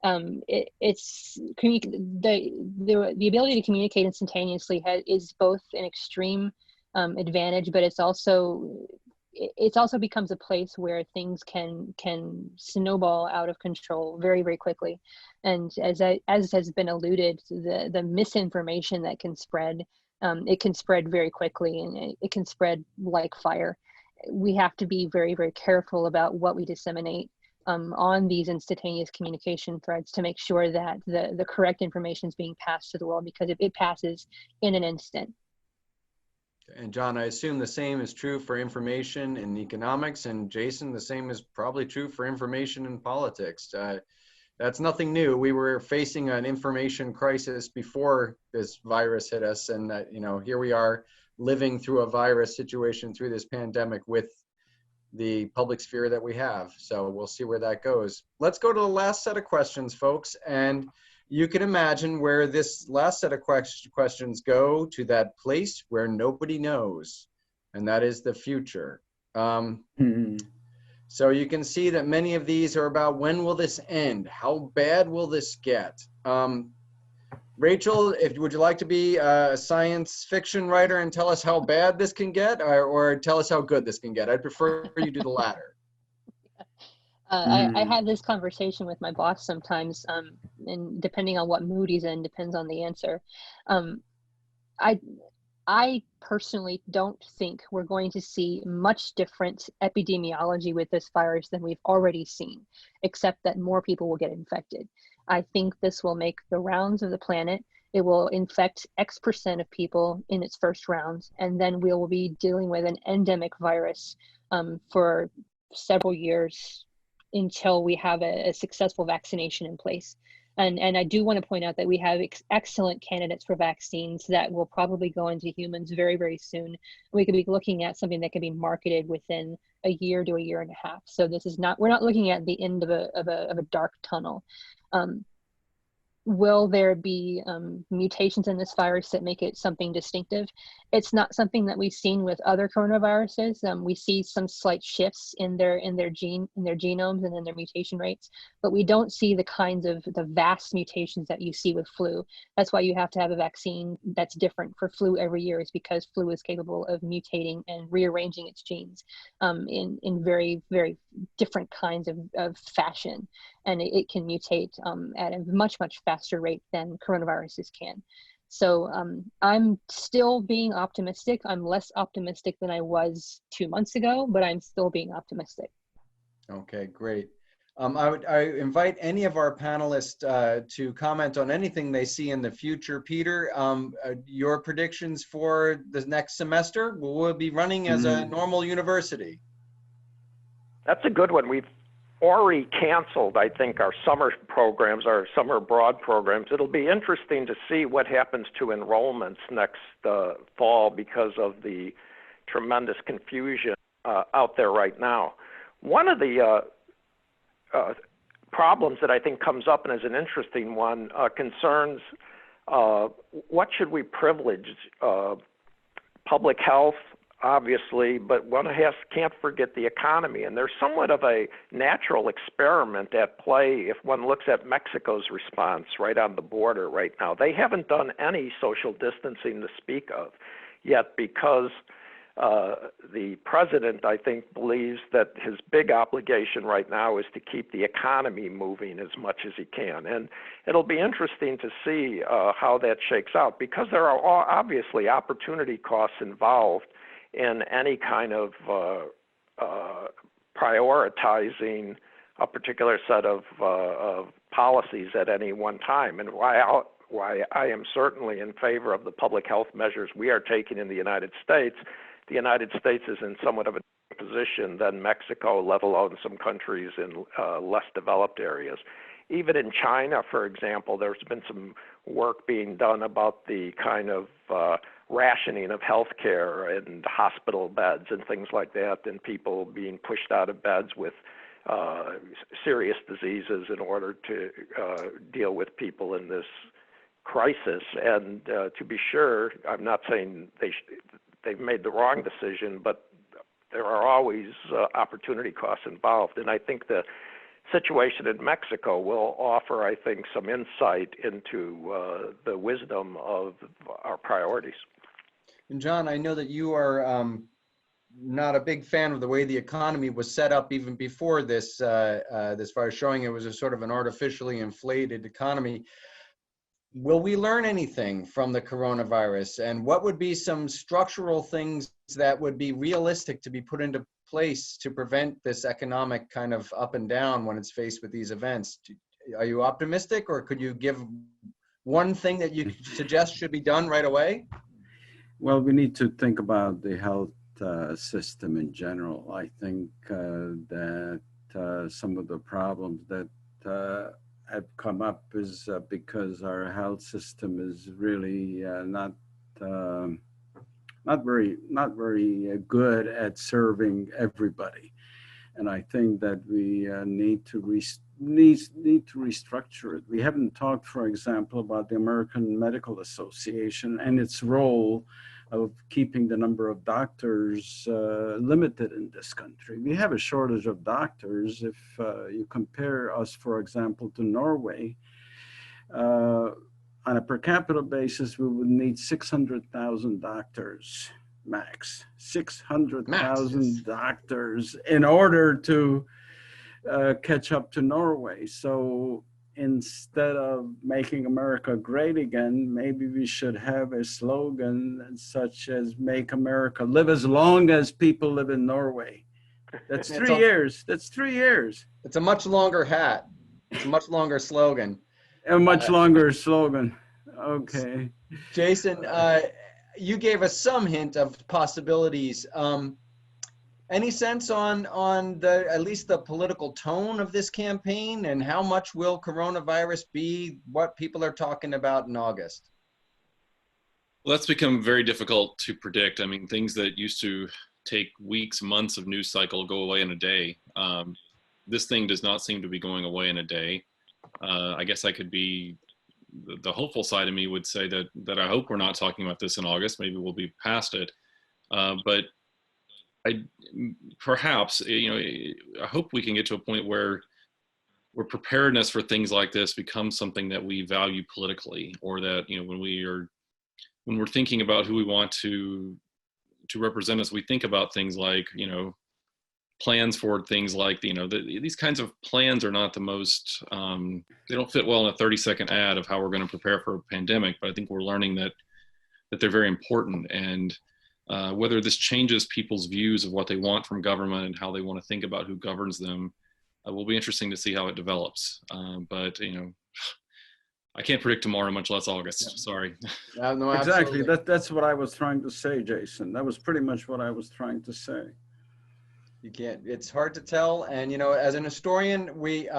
It's the ability to communicate instantaneously is both an extreme advantage, but it's also becomes a place where things can snowball out of control very, very quickly. And as has been alluded, the misinformation that can spread, it can spread very quickly, and it can spread like fire. We have to be very, very careful about what we disseminate on these instantaneous communication threads to make sure that the correct information is being passed to the world, because it passes in an instant. And John, I assume the same is true for information in economics, and Jason, the same is probably true for information in politics. That's nothing new. We were facing an information crisis before this virus hit us, and here we are living through a virus situation, through this pandemic, with the public sphere that we have. So we'll see where that goes. Let's go to the last set of questions, folks. And you can imagine where this last set of questions go, to that place where nobody knows, and that is the future. So you can see that many of these are about, when will this end? How bad will this get? Rachel, would you like to be a science fiction writer and tell us how bad this can get, or tell us how good this can get? I'd prefer you do the latter. I have this conversation with my boss sometimes, and depending on what mood he's in, depends on the answer. I personally don't think we're going to see much different epidemiology with this virus than we've already seen, except that more people will get infected. I think this will make the rounds of the planet. It will infect X% of people in its first round, and then we will be dealing with an endemic virus for several years until we have a successful vaccination in place. And I do want to point out that we have excellent candidates for vaccines that will probably go into humans very, very soon. We could be looking at something that could be marketed within a year to a year and a half. So this is not, we're not looking at the end of a dark tunnel. Will there be mutations in this virus that make it something distinctive? It's not something that we've seen with other coronaviruses. We see some slight shifts in their genomes and in their mutation rates, but we don't see the kinds of the vast mutations that you see with flu. That's why you have to have a vaccine that's different for flu every year, is because flu is capable of mutating and rearranging its genes in very, very different kinds of fashion. And it can mutate at a much, much faster rate than coronaviruses can. So I'm still being optimistic. I'm less optimistic than I was 2 months ago, but I'm still being optimistic. Okay, great. I invite any of our panelists to comment on anything they see in the future. Peter, your predictions for the next semester? Will we be running as a normal university? That's a good one. We've already canceled, I think, our summer programs, our summer abroad programs. It'll be interesting to see what happens to enrollments next fall because of the tremendous confusion out there right now. One of the problems that I think comes up and is an interesting one concerns what should we privilege? Public health, obviously, but one can't forget the economy. And there's somewhat of a natural experiment at play if one looks at Mexico's response right on the border right now. They haven't done any social distancing to speak of yet, because the president, I think, believes that his big obligation right now is to keep the economy moving as much as he can. And it'll be interesting to see how that shakes out, because there are obviously opportunity costs involved in any kind of prioritizing a particular set of policies at any one time. And why I am certainly in favor of the public health measures we are taking in the United States. The United States is in somewhat of a position than Mexico, let alone some countries in less developed areas. Even in China, for example, there's been some work being done about the kind of rationing of healthcare and hospital beds and things like that, and people being pushed out of beds with serious diseases in order to deal with people in this crisis. And to be sure, I'm not saying they've made the wrong decision, but there are always opportunity costs involved. And I think the situation in Mexico will offer, I think, some insight into the wisdom of our priorities. And John, I know that you are not a big fan of the way the economy was set up even before this, as far as showing it was a sort of an artificially inflated economy. Will we learn anything from the coronavirus? And what would be some structural things that would be realistic to be put into place to prevent this economic kind of up and down when it's faced with these events? Are you optimistic, or could you give one thing that you suggest should be done right away? Well, we need to think about the health system in general. I think that some of the problems that have come up is because our health system is really not very good at serving everybody, and I think that we need to restructure it. We haven't talked, for example, about the American Medical Association and its role of keeping the number of doctors limited in this country. We have a shortage of doctors. If you compare us, for example, to Norway, on a per capita basis, we would need 600,000 doctors, max. 600,000 doctors in order to catch up to Norway. So instead of making America great again, maybe we should have a slogan such as "Make America live as long as people live in Norway." That's 3 years. That's 3 years. It's a much longer hat. It's a much longer slogan. A much longer slogan. Okay. Jason, you gave us some hint of possibilities. Any sense on at least the political tone of this campaign, and how much will coronavirus be what people are talking about in August? Well, that's become very difficult to predict. I mean, things that used to take weeks, months of news cycle go away in a day. This thing does not seem to be going away in a day. I guess I could be, the hopeful side of me would say that I hope we're not talking about this in August. Maybe we'll be past it. But perhaps, I hope we can get to a point where preparedness for things like this becomes something that we value politically, or that, when we're thinking about who we want to represent us, we think about things like, plans for things like, these kinds of plans are not the most, they don't fit well in a 30-second ad of how we're going to prepare for a pandemic, but I think we're learning that they're very important. And whether this changes people's views of what they want from government and how they want to think about who governs them, will be interesting to see how it develops. But I can't predict tomorrow, much less August. Yeah. Sorry. No, exactly. That's what I was trying to say, Jason. That was pretty much what I was trying to say. You can't. It's hard to tell. And as an historian, we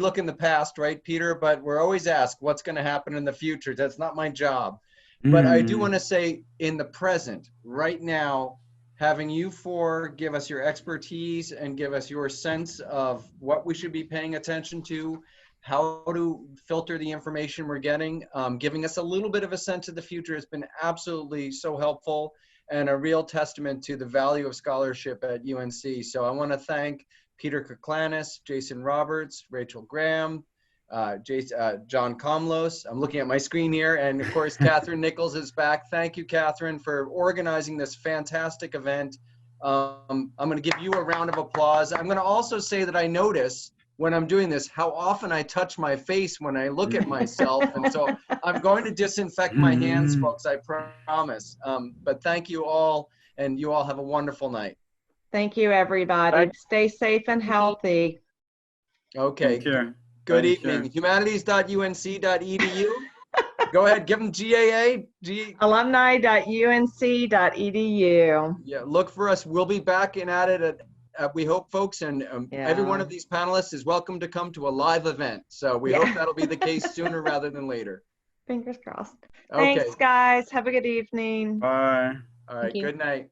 look in the past, right, Peter? But we're always asked what's going to happen in the future. That's not my job. But I do want to say, in the present, right now, having you four give us your expertise and give us your sense of what we should be paying attention to, how to filter the information we're getting, giving us a little bit of a sense of the future has been absolutely so helpful, and a real testament to the value of scholarship at UNC. So I want to thank Peter Coclanis, Jason Roberts, Rachel Graham, John Komlos. I'm looking at my screen here, and of course Catherine Nichols is back. Thank you, Catherine, for organizing this fantastic event. I'm going to give you a round of applause. I'm going to also say that I notice when I'm doing this how often I touch my face when I look at myself, and so I'm going to disinfect my hands, folks, I promise. But thank you all, and you all have a wonderful night. Thank you, everybody. Stay safe and healthy. Okay. Good evening. Humanities.unc.edu. Go ahead, give them GAA. Alumni.unc.edu. Yeah, look for us. We'll be back and at it. We hope, folks, and every one of these panelists is welcome to come to a live event. So we hope that'll be the case sooner rather than later. Fingers crossed. Okay. Thanks, guys. Have a good evening. Bye. All right. Good night.